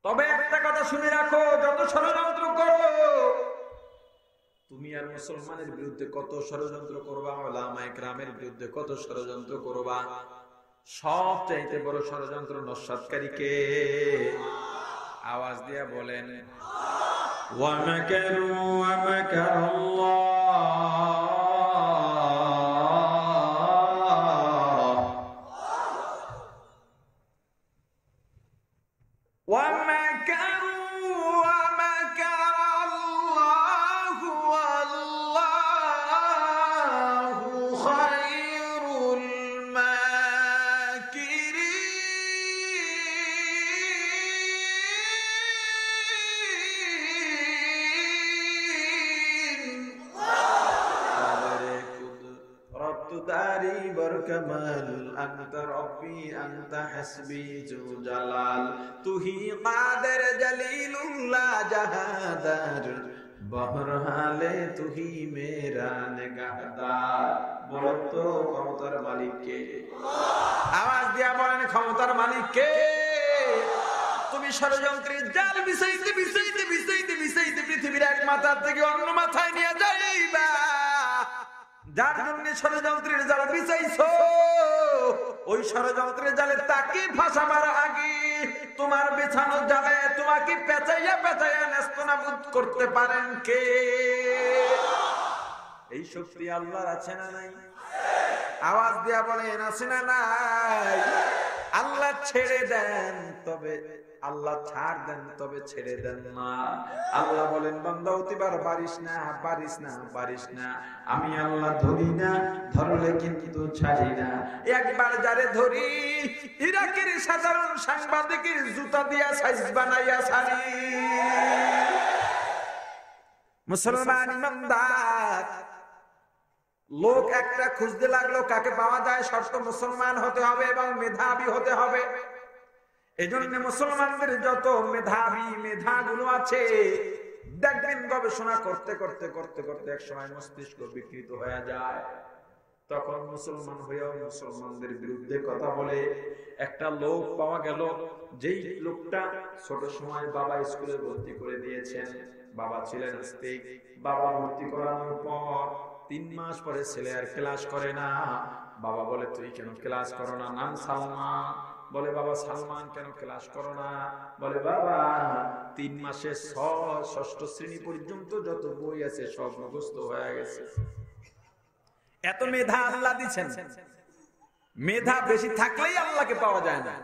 তবে একটা কথা শুনে রাখো, যত ষড়যন্ত্র করো, তুমি আর মুসলমানের বিরুদ্ধে কত ষড়যন্ত্র করবা, উলামায়ে কেরামের বিরুদ্ধে কত ষড়যন্ত্র করবা, সব চাইতে বড় ষড়যন্ত্র নস্যাৎকারী কে? আওয়াজ দিয়া বলেন, ওয়া মাকারু ওয়া মাকারাল্লাহ। कमल अंत रब्बी अंत हस्बी जो जलाल तू ही कादिर जलीलुल्लाह जहादर बहरहाले तू ही मेरा निगाहदार। बोलो तो ক্ষমতার মালিক কে? আওয়াজ দিয়া বলেন, ক্ষমতার মালিক কে? তুমি ষড়যন্ত্রের জাল বিছাইতে বিছাইতে বিছাইতে বিছাইতে পৃথিবীর এক মাথা থেকে অন্য মাথায় নিয়ে যাইবা। যার জন্য ষড়যন্ত্রের জাল বিছাইছো, ওই ষড়যন্ত্রের জালে তাকে ফাঁসাবার আগে তোমার বিছানো জালে তোমাকে পেঁচাইয়া পেঁচাইয়া নেস্তনাবুদ করতে পারেন কে? এই শক্তি আল্লাহর আছে না নাই? আওয়াজ দিয়া বলেন, আছে না নাই? আল্লাহ ছেড়ে দেন তবে, আল্লাহ ছাড় দেন তবে ছেড়ে দেন না। আল্লাহ বলেন, বান্দা অতিবার পারিস না, পারিস না, পারিস না। আমি আল্লাহ ধরি না, ধরলে কিন্তু ছাড়ি না। একবার যারে ধরি, ইরাকের সাধারণ সাংবাদিকের জুতা দিয়া সাইজ বানাইয়া ছাড়ি। মুসলমান ইমানদার লোক একটা খুঁজতে লাগলো, কাকে পাওয়া যায়? শর্ত মুসলমান হতে হবে এবং মেধাবী হতে হবে। এজন্য মুসলমানদের যত মেধাগুলো আছে, দেখবেন গবেষণা করতে করতে করতে করতে এক সময় মস্তিষ্ক বিকৃত হয়ে যায়। তখন মুসলমান হয়েও মুসলমানদের বিরুদ্ধে কথা বলে। একটা লোক পাওয়া গেল, যেই লোকটা ছোট সময় বাবা স্কুলে ভর্তি করে দিয়েছেন। বাবা ছিলেন নাস্তিক। বাবা ভর্তি করানোর পর 3 মাস পরে ছেলে আর ক্লাস করে না। বাবা বলে, তুই কেন ক্লাস করো না? নাম সালমান। বলে, বাবা সালমান কেন ক্লাস করো না? বলে, বাবা 3 মাসে 6ষ্ঠ শ্রেণী পর্যন্ত যত বই আছে সব মুখস্থ হয়ে গেছে। এত মেধা আল্লাহ দিচ্ছেন। মেধা বেশি থাকলেই আল্লাহকে পাওয়া যায় না,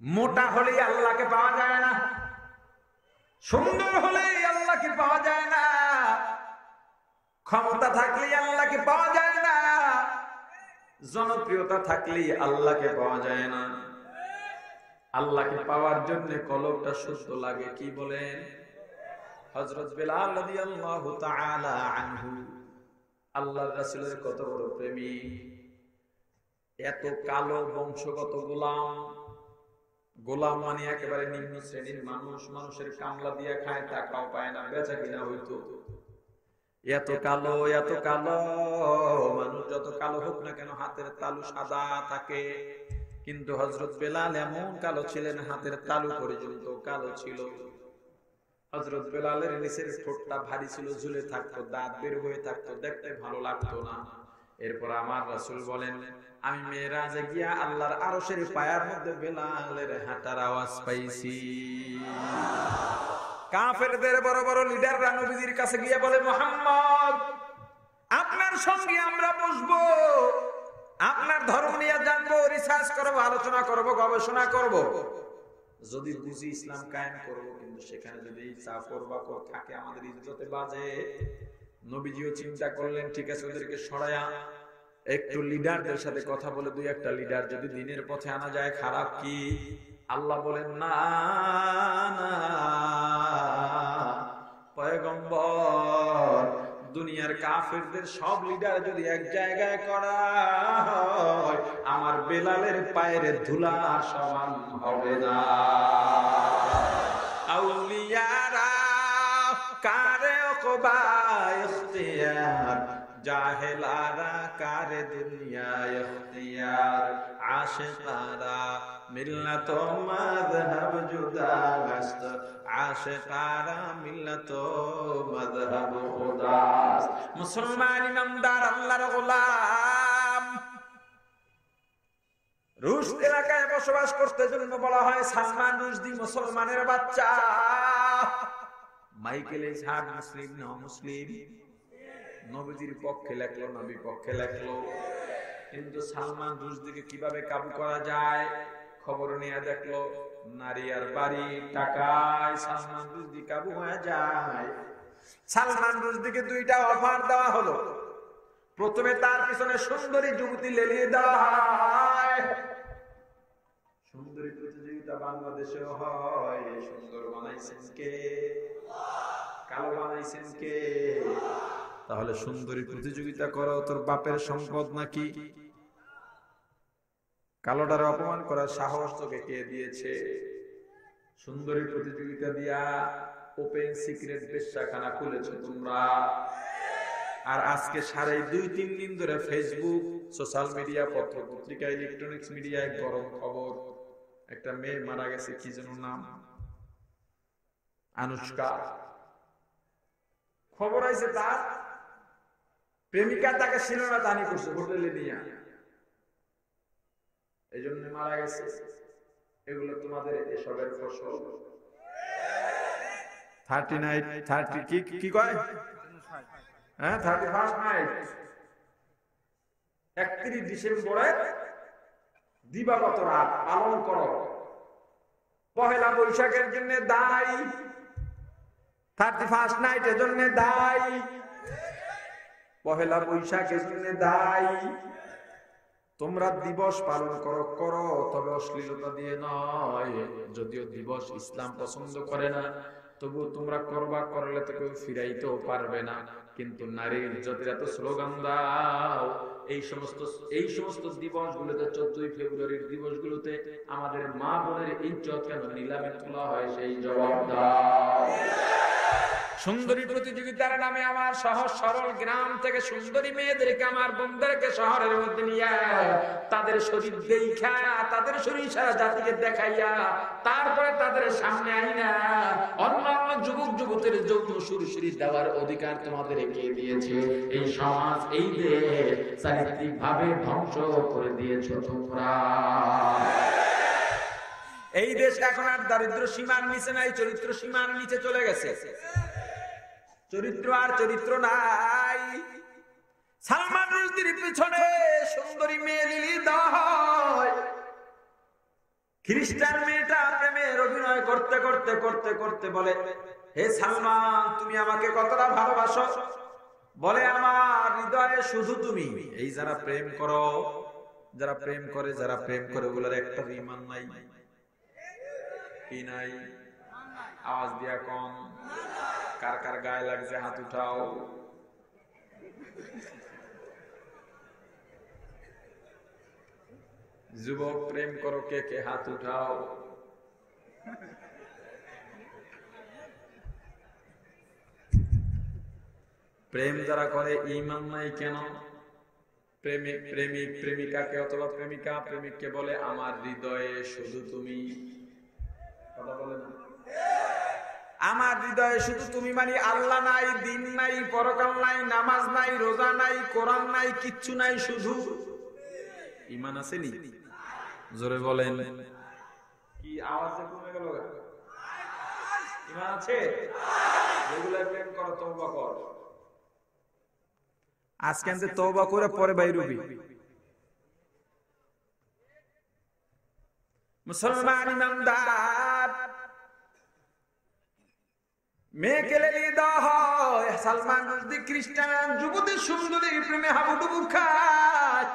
মোটা হলেই আল্লাহকে পাওয়া যায় না, সুন্দর হলেই আল্লাহকে পাওয়া যায় না, ক্ষমতা থাকলেই আল্লাহকে পাওয়া যায় না, জনপ্রিয়তা থাকলেই আল্লাহকে পাওয়া যায় না। আল্লাহকে পাওয়ার জন্য কলবটা শুদ্ধ লাগে। কি বলেন? হযরত বেলাল রাদিয়াল্লাহু তাআলা আনহু আল্লাহর রাসূলের কত বড় প্রেমিক। এত কালো বংশগত গোলাম মানে একেবারে নিম্ন শ্রেণীর মানুষ, মানুষের কামলা দিয়ে খায়, টাকাও পায় না, বেচা কিনা হইতো। এত কালো মানুষ, যত কালো হোক না কেন হাতের তালু সাদা থাকে। কিন্তু হযরত বেলাল এমন কালো ছিলেন, হাতের তালু পর্যন্ত কালো ছিল। হযরত বেলালের নিচের ঠোঁটটা ভারী ছিল, ঝুলে থাকতো, দাঁত বের হয়ে থাকতো, দেখতে ভালো লাগতো না। এরপর আমার রাসূল বলেন, আমি মেরাজে গিয়া আল্লাহর আরশের পায়ার মধ্যে বেলালের হাঁটার আওয়াজ পাইছি। কাফেরদের বড় বড় লিডাররা নবীজির কাছে গিয়ে বলে, মুহাম্মদ, আপনার সঙ্গে আমরা বসবো, আপনার ধর্ম নিয়ে জানবো, রিসার্চ করবো, আলোচনা করব, গবেষণা করব, যদি বুঝি ইসলাম কায়েম করব, কিন্তু সেখানে যদি চাকর বাকর থাকে আমাদের ইজ্জতে বাজে। নবীজিও চিন্তা করলেন, ঠিক আছে, ওদেরকে সরায়া একটু লিডারদের সাথে কথা বলে দুই একটা লিডার যদি দিনের পথে আনা যায়, খারাপ কি? আল্লাহ বলেন, না না পয়গম্বর, দুনিয়ার কাফেরদের সব লিডার যদি এক জায়গায় করা হয়, আমার বেলালের পায়ের ধুলা সমান হবে না। আউলিয়ারা কারে ওকবা ইখতিয়ার, জাহেলারা কারে দুনিয়া ইখতিয়ার, আশিকারা মিল্লাত মাযহাব জুদাস্ত, আশিকারা মিল্লাত মাযহাব খুদাস্ত। মুসলমান ইমানদার আল্লাহর গোলাম রুশ এলাকায় বসবাস করতে জন্য বলা হয় সালমান রুশদি মুসলমানের বাচ্চা। মাইকেল ইসহাক মুসলিম না মুসলিম? নবীজির পক্ষে লেখলো, নবী পক্ষে লেখলো, কিন্তু সালমান রুশদিকে কিভাবে কাবু করা যায় খবর নিয়ে দেখলো, নারী আর বাড়ি টাকায় সালমান রুশদি কাবু হয়ে যায়। সালমান রুশদিকে দুইটা অফার দেওয়া হলো। প্রথমে তার পিছনে সুন্দরী যুবতী লেলিয়ে দেওয়া হয়। সুন্দরী প্রতিযোগিতা বাংলাদেশেও হয়। সুন্দর বানাইছেন কে? কালো বানাইছেন কে? তাহলে সুন্দরী প্রতিযোগিতা করো, তোর বাপের সম্পদ নাকি? কালোটারে অপমান করার সাহস তোকে কে দিয়েছে? সুন্দরী প্রতিযোগিতা দিয়া ওপেন সিক্রেট বেশ্যাখানা খুলেছো তোমরা। আর আজকে 2.5-3 দিন ধরে ফেসবুক, সোশ্যাল মিডিয়া, পত্র পত্রিকা, ইলেকট্রনিক্স মিডিয়ায় গরম খবর, একটা মেয়ে মারা গেছে, কি যেন নাম, আনুষ্কা। খবর আইছে তার প্রেমিকা তাকে শিলনাদানি করছে হোটেলে নিয়ে, এই জন্য মারা গেছে। এগুলো তোমাদের এসবের ফসল। 31 ডিসেম্বরে দিবাগত রাত পালন করো। পহেলা বৈশাখের জন্য দায়ী, 31 নাইটের জন্য দায়ী, পহেলা বৈশাখের জন্য দায়ী। তোমরা দিবস পালন করো করো, তবে অশ্লীলতা দিয়ে নয়। যদিও দিবস ইসলাম পছন্দ করে না, তবুও তোমরা করবা, করলে তো কেউ ফিরাইতেও পারবে না। কিন্তু নারীর ইজ্জতের এত স্লোগান দাও। এই সমস্ত দিবসগুলোতে, 14 ফেব্রুয়ারির দিবসগুলোতে আমাদের মা বোনের ইজ্জত কেন নিলামে তোলা হয়, সেই জবাব দাও। সুন্দরী প্রতিযোগিতার নামে আমার সহজ সরল গ্রাম থেকে সুন্দরী মেয়েদেরকে, আমার বোনদেরকে শহরের মধ্যে নিয়ে তাদের শরীর দেখা, তাদের শরীর সারা জাতিকে দেখাইয়া, তারপরে তাদের সামনে আইনা অন্যান্য যুবক যুবতীর যৌন সুরসুরি দেওয়ার অধিকার তোমাদের কে দিয়েছে? এই সমাজ, এই দেশ চারিত্রিক ভাবে ধ্বংস করে দিয়েছো তোমরা। এই দেশ এখন আর দারিদ্র সীমার নিচে নাই, চরিত্র সীমার নিচে চলে গেছে। চরিত্র আর চরিত্র নাই। সালমান রুশদির পিছনে সুন্দরী মেয়ে লিলি দায়। খ্রিস্টান মেয়েটা প্রেমের অভিনয় করতে করতে করতে করতে বলে, হে সালমান, তুমি আমাকে কতটা ভালোবাসো? বলে, আমার হৃদয়ে শুধু তুমি। এই যারা প্রেম করো, যারা প্রেম করে ওগুলোর একটা ঈমান নাই। কি নাই? আওয়াজ দিয়া কম। কার কার গায়ে লাগছে হাত উঠাও। যুবক প্রেম করো, কে কে হাত উঠাও। প্রেম যারা করে ঈমান নাই কেন? প্রেমিক প্রেমিকাকে অথবা প্রেমিকা প্রেমিককে বলে, আমার হৃদয়ে শুধু তুমি। কথা বলে না? আমার হৃদয়ে শুধু তুমি মানি, আল্লাহ নাই, দিন নাই, পরকাল নাই, নামাজ নাই, রোজা নাই, কোরআন নাই, কিচ্ছু নাই, শুধু ঈমান আছে নি? জোরে বলেন। কি আওয়াজে কমে গেল? ঈমান আছে? রেগুলার প্রেম করো, তওবা কর। আজকে আনতে তওবা করে পরে বাইরবি। মুসলমান ইমানদার মেয়েকে লেলিয়ে দেওয়া হয়, সালমান রুশদি খ্রিস্টান যুবতী সুন্দরী প্রেমে হাবুডুবু খায়।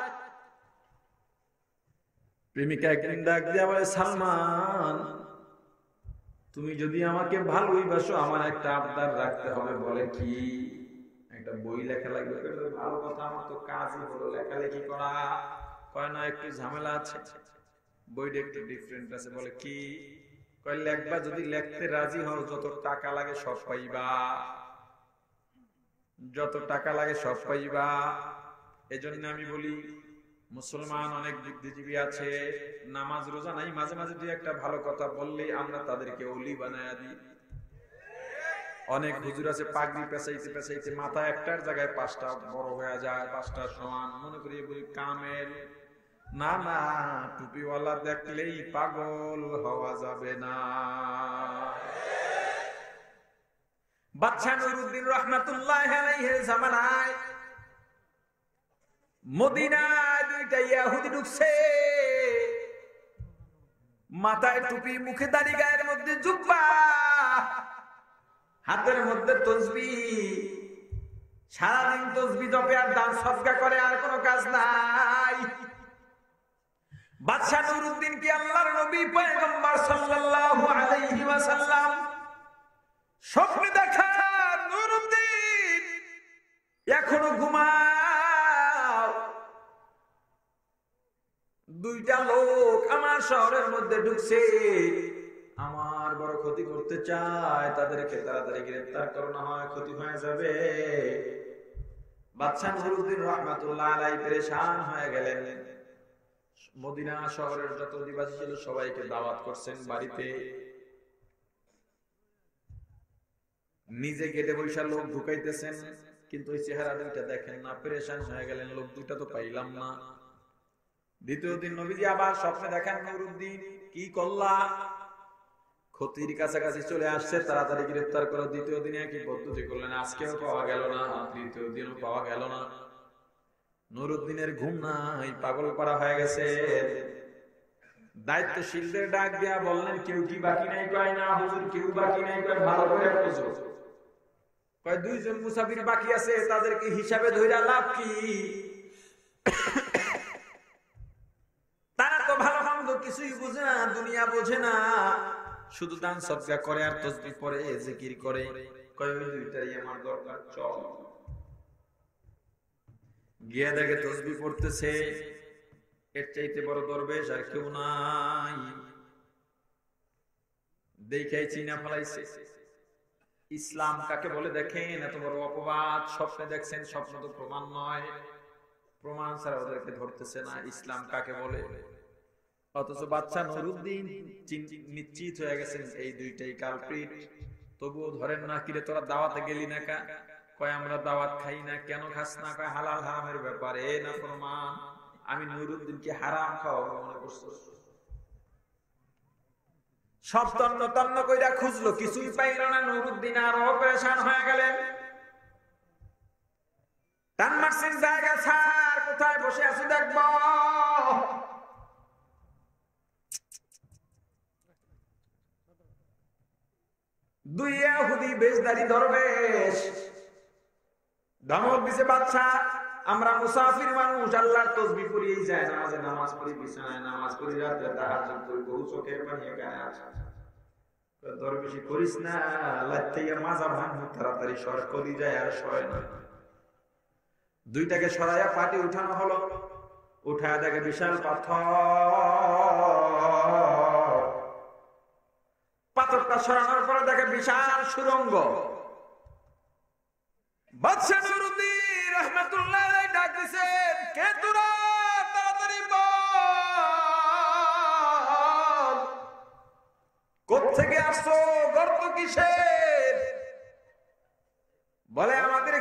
প্রেমিকা একদিন ডাক দিয়া বলে, সালমান তুমি যদি আমাকে ভালোই বাসো, আমার একটা আবদার রাখতে হবে। বলে কি? একটা বই লেখা লাগবে। ভালো কথা, আমার তো কাজই হলো লেখালেখি করা। কয় না, একটু ঝামেলা আছে, বইটা একটু ডিফারেন্ট আছে। বলে কি? কয় লেখবা, যদি লেখতে রাজি হও যত টাকা লাগে সব পাইবা, যত টাকা লাগে সব পাইবা। এজন্য আমি বলি, মুসলমান অনেক বুদ্ধিজীবী আছে, নামাজ রোজা নাই, মাঝে মাঝে দুই একটা ভালো কথা বললেই আমরা তাদেরকে ওলি বানায়া দিই। অনেক হুজুর আছে পাগড়ি পেঁচাইতে পেঁচাইতে মাথা একটার জায়গায় পাঁচটা বড় হয়ে যায়, পাঁচটা সমান মনে করি বলি কামেল। না না, টুপিওয়ালা দেখলেই পাগল হওয়া যাবে না। বাদশা নুরউদ্দিন রহমাতুল্লাহি আলাইহির জামানায় মদিনায় দুইটা ইহুদি ঢুকছে, মাথায় টুপি, মুখে দাড়ি, গায়ের মধ্যে জুব্বা, হাতের মধ্যে তাসবিহ। সারাদিন তাসবিহ জপে আর দান সদকা করে, আর কোনো কাজ নাই। বাদশা নুরউদ্দিন কি আল্লাহর নবী পয়গম্বর সাল্লাল্লাহু আলাইহি ওয়াসাল্লাম স্বপ্নে দেখা, নুরউদ্দিন এখনো ঘুমাও, দুইটা লোক আমার শহরের মধ্যে ঢুকছে, আমার বড় ক্ষতি করতে চায়, তাদেরকে তাড়াতাড়ি গ্রেফতার করো, না হয় ক্ষতি হয়ে যাবে। বাদশা নুরউদ্দিন রহমাতুল্লাহ আলাইহি পেরেশান হয়ে গেলেন। মদিনা শহরের যত অধিবাসী ছিল সবাইকে দাওয়াত করছেন বাড়িতে। নিজে গেটে বৈশা লোক ঢুকাইতেছেন, কিন্তু ওই চেহারা দুইটা দেখেন না, পেরেশান হয়ে গেলেন, লোক দুইটা তো পাইলাম না। দ্বিতীয় দিন নবীজি আবার স্বপ্নে দেখেন, নুরউদ্দিন কি করলা? ক্ষতির কাছাকাছি চলে আসছে, তাড়াতাড়ি গ্রেফতার করো। দ্বিতীয় দিনে কি পদ্ধতি করলেন, আজকেও পাওয়া গেল না, তৃতীয় দিনও পাওয়া গেল না। নুরউদ্দিনের ঘুম নাই, পাগল পারা হয়ে গেছে। দায়িত্বশীলদের ডাক দিয়া বললেন, কেউ কি বাকি নাই? কয় না হুজুর, কেউ বাকি নাই। কয় ভালো করে বুঝো। কয় দুইজন মুসাফির বাকি আছে, তাদেরকে হিসাবে ধইরা লাভ কি? তারা তো ভালো মন্দ কিছুই বুঝে না, দুনিয়া বোঝে না, শুধু দান সদকা করে আর তাসবিহ পড়ে, জিকির করে। কয় ওই দুইটাই আমার দরকার, চল। গিয়ে দেখে তাসবিহ পড়তেছে, এর চাইতে বড় দরবেশ আর কেউ নাই। দেখাই চিনা ফেলাইছে। ইসলাম কাকে বলে দেখেন, এত বড় অপবাদ। স্বপ্নে দেখছেন, স্বপ্ন তো প্রমাণ নয়, প্রমাণ ছাড়া ওদেরকে ধরতেছে না। ইসলাম কাকে বলে? অথচ বাদশা নুরউদ্দিন নিশ্চিত হয়ে গেছেন এই দুইটাই কালপ্রিট, তবুও ধরেন না। কিরে তোরা দাওয়াতে গেলি না কা? কয় আমরা দাওয়াত খাই না। কেন খাস না? কয় হালাল হারামের ব্যাপারে না প্রমাণ। আমি নুরউদ্দিনকে হারাম খাওয়া মনে করছো? সব তন্ন তন্ন কইরা খুঁজলো, কিছুই পাইল না। নুরউদ্দিন আরো পেরেশান হয়ে গেলেন। টান মারছেন, জায়গা ছাড়, কোথায় বসে আছি দেখবো। দুই ইহুদি বেশধারী দরবেশ ধমক দিছে, বাদশা আমরা মুসাফির মানুষ, আল্লাহর তাসবিহ পড়িয়েই যায়, নামাজে নামাজ পড়ি, বিছানায় নামাজ পড়ি, রাতে তাহাজ্জুদ করি, বহু চোখের পানি এখানে আছে। দরবেশি করিস না, আল্লাহ থেকে মাজা ভাঙ, তাড়াতাড়ি সর, করি যায় আর সরে না। দুইটাকে সরাইয়া পাটি উঠানো হলো। উঠায় দেখে বিশাল পাথর। পাথরটা সরানোর পরে দেখে বিশাল সুড়ঙ্গ। বাদশা নুরউদ্দিন রহমাতুল্লাহ আলাইহি ডাক দিছেন, কে তোরা? তাড়াতাড়ি বল, কোত্থেকে আসছো? গর্ত কিসের?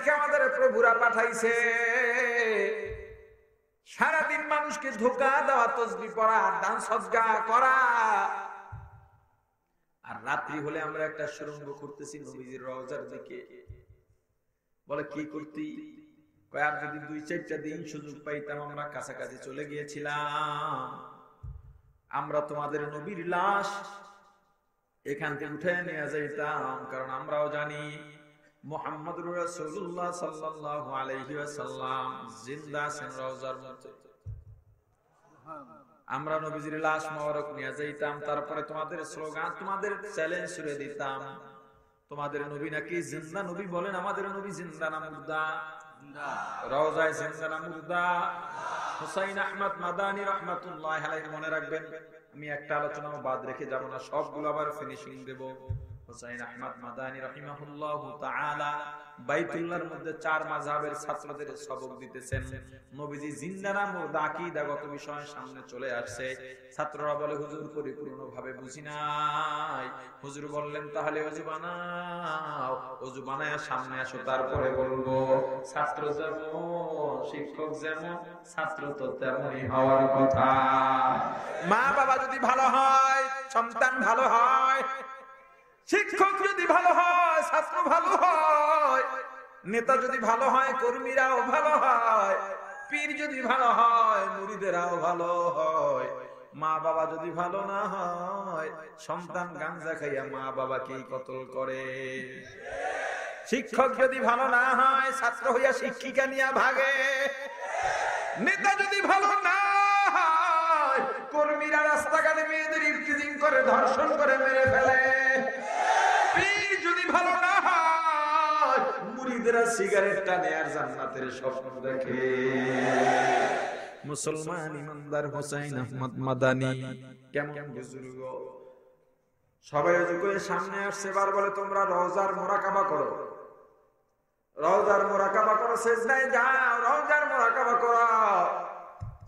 রেখে আমাদের প্রভুরা পাঠাইছে সারাদিন মানুষকে ধোঁকা দেওয়া, তসবিহ পড়া, দান সদকা করা। আর রাত্রি হলে আমরা একটা সুরঙ্গ করতেছি নবীজির রওজার দিকে। বলে কি করতি? আর যদি 2-4টা দিন সুযোগ পাইতাম আমরা কাছাকাছি চলে গিয়েছিলাম, আমরা তোমাদের নবীর লাশ এখান থেকে উঠে নিয়ে যাইতাম। কারণ আমরাও জানি মুহাম্মদুর রাসূলুল্লাহ সাল্লাল্লাহু আলাইহি ওয়াসাল্লাম জিন্দা আছেন রওজার মধ্যে। আমরা নবীজির লাশ মোবারক নিয়ে যাইতাম, তারপরে তোমাদের স্লোগান, তোমাদের চ্যালেঞ্জ ছুড়ে দিতাম, তোমাদের নবী নাকি জিন্দা? নবী বলেন আমাদের নবী জিন্দা না মুর্দা? রওজায় জিন্দা না মুর্দা? হুসাইন আহমদ মাদানী রাহমাতুল্লাহি আলাইহি, মনে রাখবেন আমি একটা আলোচনাও বাদ রেখে যাব না, সবগুলো আবার ফিনিশিং দেব। হুসাইন আহমদ মাদানী রাহিমাহুল্লাহু তাআলা বাইতুল্লাহর মধ্যে 4 মাযহাবের ছাত্রদের সবক দিতেছেন। নবীজি জিন্দা না মুর্দা আকীদাগত বিষয় সামনে চলে আসছে। ছাত্ররা বলে হুজুর পরিপূর্ণভাবে বুঝি নাই। হুজুর বললেন তাহলে ওযু বানাও, ওযু বানায়া সামনে আসো, তারপরে বলবো। ছাত্র যেমন শিক্ষক যেমন, ছাত্র তো তেমনই হওয়ার কথা। মা বাবা যদি ভালো হয় সন্তান ভালো হয়, শিক্ষক যদি ভালো হয় ছাত্র ভালো হয়, নেতা যদি ভালো হয় কর্মীরাও ভালো হয়, পীর যদি ভালো হয় মুরিদেরাও ভালো হয়। মা বাবা যদি ভালো না হয় সন্তান গাঞ্জা খাইয়া মা বাবাকেই কতল করে। শিক্ষক যদি ভালো না হয় ছাত্র হইয়া শিক্ষিকা নিয়ে ভাগে। নেতা যদি ভালো না হয় কর্মীরা রাস্তাঘাটে মেয়েদের ইফতিজিং করে, ধর্ষণ করে মেরে ফেলে। পীর যদি ভালো না হয় মুরিদেরা সিগারেট টানে আর জান্নাতের স্বপ্ন দেখে। মুসলমান ইমানদার হুসাইন আহমদ মাদানী কেমন বুজুর্গ, সবাই ওযু করে সামনে আসছে, বার বলে তোমরা রওজার মুরাকাবা করো, রওজার মুরাকাবা করো, সিজদায় যাও, রওজার মুরাকাবা করো।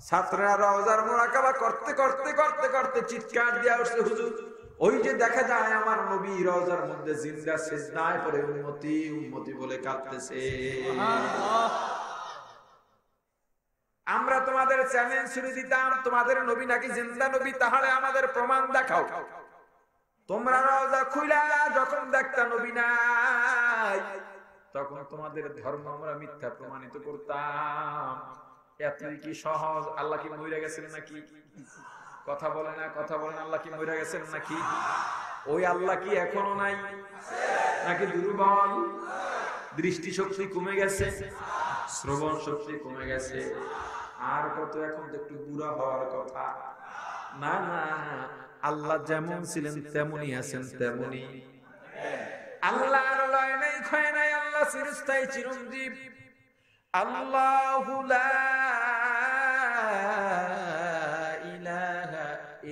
ছাত্ররা রওজার মুরাকাবা করতে করতে করতে করতে চিৎকার দিয়া উঠছে, হুজুর ওই যে দেখা যায় আমার নবী রওজার মধ্যে জিন্দা, সিজদায় পড়ে উম্মতি উম্মতি বলে কাঁদতেছে। সুবহানাল্লাহ। আমরা তোমাদের চ্যালেঞ্জ ছুড়ে দিতাম, তোমাদের নবী নাকি জিন্দা নবী, তাহলে আমাদের প্রমাণ দেখাও। তোমরা রওজা খুইলা যখন দেখতা নবী নাই, তখন তোমাদের ধর্ম আমরা মিথ্যা প্রমাণিত করতাম। এতই কি সহজ? আল্লাহ কি মইরা গেছেন নাকি? কথা বলে না, কথা বলেন, আল্লাহ কি মইরা গেছেন নাকি? ওই আল্লাহ কি এখনো নাই নাকি দুর্বল? দৃষ্টি শক্তি কমে গেছে, শ্রবণ শক্তি কমে গেছে, আর কত এখন তো একটু বুড়া হওয়ার কথা। না না, আল্লাহ যেমন ছিলেন তেমনই আছেন, তেমনই। আল্লাহর লয় নাই, ক্ষয় নাই, আল্লাহ চিরস্থায়ী চিরঞ্জীব। আল্লাহু লা ইলাহা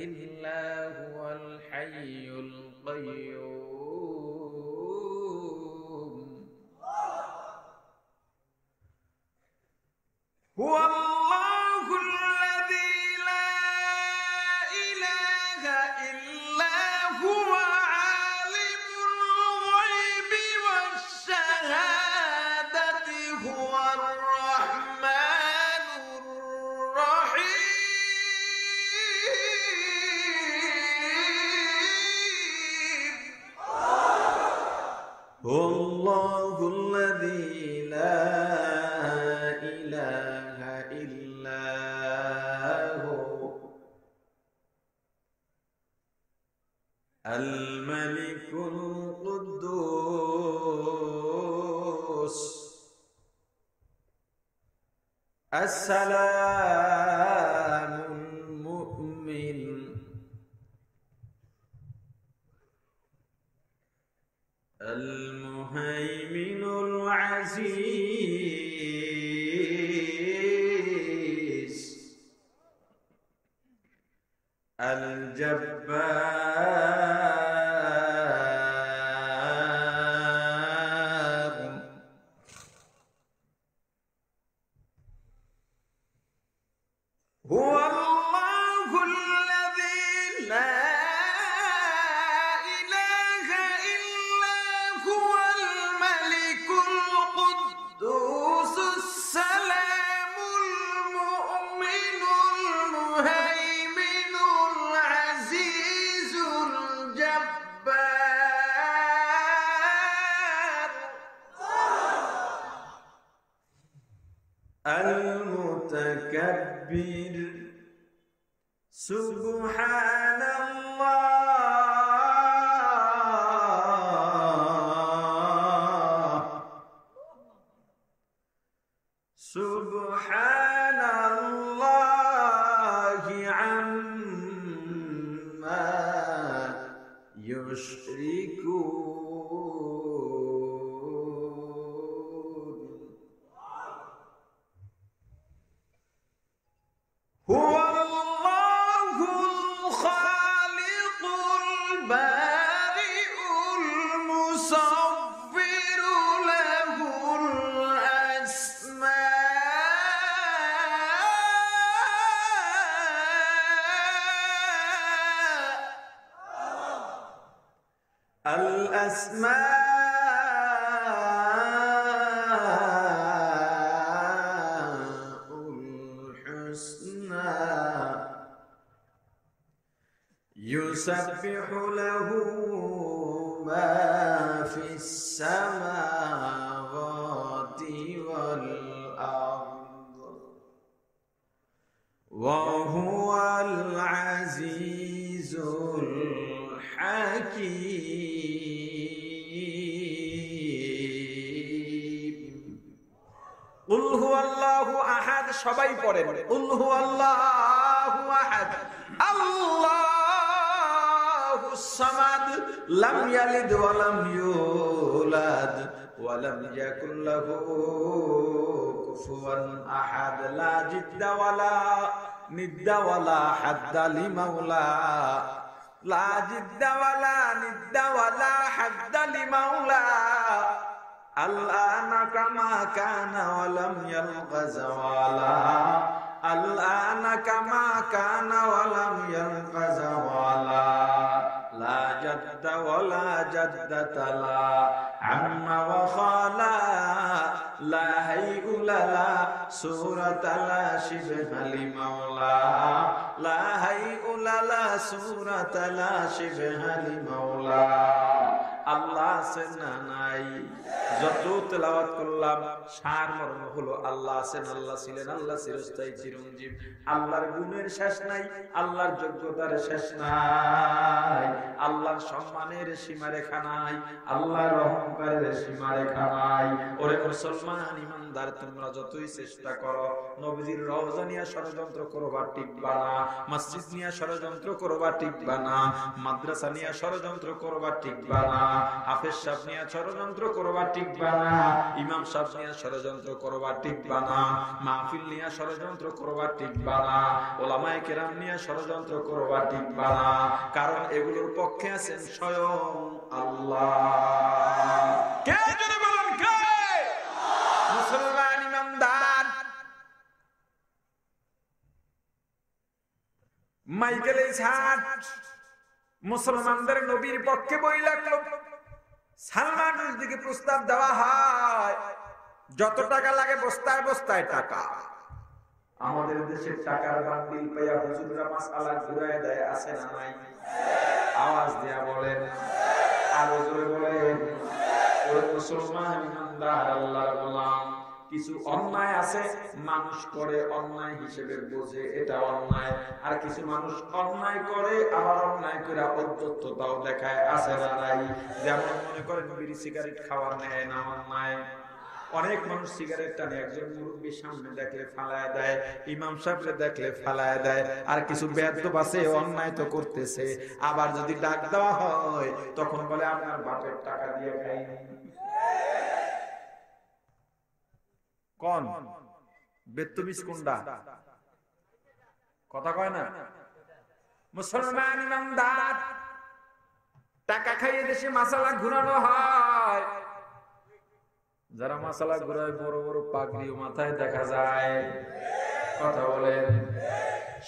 ইল্লা হুয়াল হাইয়ুল কাইয়্যুম। হুয়াল্লাহুল্লাযী লা ইলাহা ইল্লা হুয়া আলিমুল গায়বি ওয়াশ শাহাদাতি হুয়ার রাহমানুর রাহিম। হুয়াল্লাহুল্লাযী লা ইলাহা ইল্লা হু আল মালিকুল কুদ্দুস আসসালামুল মুমিন আল মুহাইমিনুল আজিজ আল জব্বার হুয়াল্লাহুল্লাযী লা ইলাহা ইল্লা হুয়াল মালিকুল কুদ্দুস সুবহানাল্লাহি আম্মা ইউশরিকুন হুয়াল্লাহুল খালিকুল বারিউল মুসাব্বিরু লাহুল الأسماء الحسنى يسبح له ما في السماوات والأرض وهو العزيز الحكيم قل هو الله أحد সবাই পড়েন قل هو الله أحد الله الصمد لم يلد ولم يولد ولم يكن له كفوا أحد لا جد ولا ند ولا حد لمولى لا جد ولا ند ولا حد لمولى الآن كما كان ولم يلق زوالا الآن كما كان ولم يلق زوالا لا جد ولا جدة لا عم وخالا لا هيئ لا سورة لا شبه لمولا لا هيئ لا سورة لا شبه لمولا আল্লাহ আছেন না নাই যত তেলাওয়াত করলাম সার মর্ম হলো আল্লাহ আছেন আল্লাহ ছিলেন আল্লাহ চিরস্থায়ী চিরঞ্জীব আল্লাহর গুণের শেষ নাই আল্লাহর যোগ্যতার শেষ নাই আল্লাহর সম্মানের সীমারেখা নাই আল্লাহর অহংকারের সীমারেখা নাই ওরে মুসলমান ইমানদার তোমরা যতই চেষ্টা করো নবীজির রওজা নিয়ে ষড়যন্ত্র করবা টিকবা না মসজিদ নিয়ে ষড়যন্ত্র করবা টিকবা না মাদ্রাসা নিয়ে ষড়যন্ত্র করবা টিকবা না হাফেজ সাহেব নিয়ে ষড়যন্ত্র করবা টিকবা না ইমাম সাহেব নিয়ে ষড়যন্ত্র করবা টিকবা না মাহফিল নিয়ে ষড়যন্ত্র করবা টিকবা না ওলামায়ে কেরাম নিয়ে ষড়যন্ত্র করবা টিকবা না কারণ এগুলোর পক্ষে আছেন স্বয়ং আল্লাহ কে জোরে বলেন কে মুসলমান ইমানদার মাইকেল ইসহাক মুসলমানদের নবীর পক্ষে বই লাগলো সালমানের দিকে প্রস্তাব দেওয়া হয় যত টাকা লাগে বস্তায় বস্তায় টাকা আমাদের দেশের টাকার বান্ডিল পাইয়া হুজুররা মাসালা ঘুরায় দেয় আছে না নাই আওয়াজ দিয়া বলেন আরো জোরে বলেন ওরে মুসলমান ইমানদার আল্লাহর গোলাম কিছু অন্যায় আছে মানুষ করে অন্যায় হিসেবে বোঝে এটা অন্যায় আর কিছু মানুষ অন্যায় করে আবার অন্যায় করে অধ্যত্ততাও দেখায় আছে না নাই যেমন মনে করেন বিড়ি সিগারেট খাওয়ার নেয় না অন্যায় অনেক মানুষ সিগারেট টানে একজন মুরব্বী সামনে দেখলে ফালায় দেয় ইমাম সাহেবরে দেখলে ফালায় দেয় আর কিছু বেয়াদব আছে অন্যায় তো করতেছে আবার যদি ডাক দেওয়া হয় তখন বলে আপনার বাপের টাকা দিয়ে খাইনি কোন বেত্তবিস কোনটা কথা কয় না মুসলমান ইমানদার টাকা খাইয়ে দেশে মাসালা ঘুরানো হয় যারা মাসালা ঘুরায় বড় বড় পাগড়িও মাথায় দেখা যায় কথা বলেন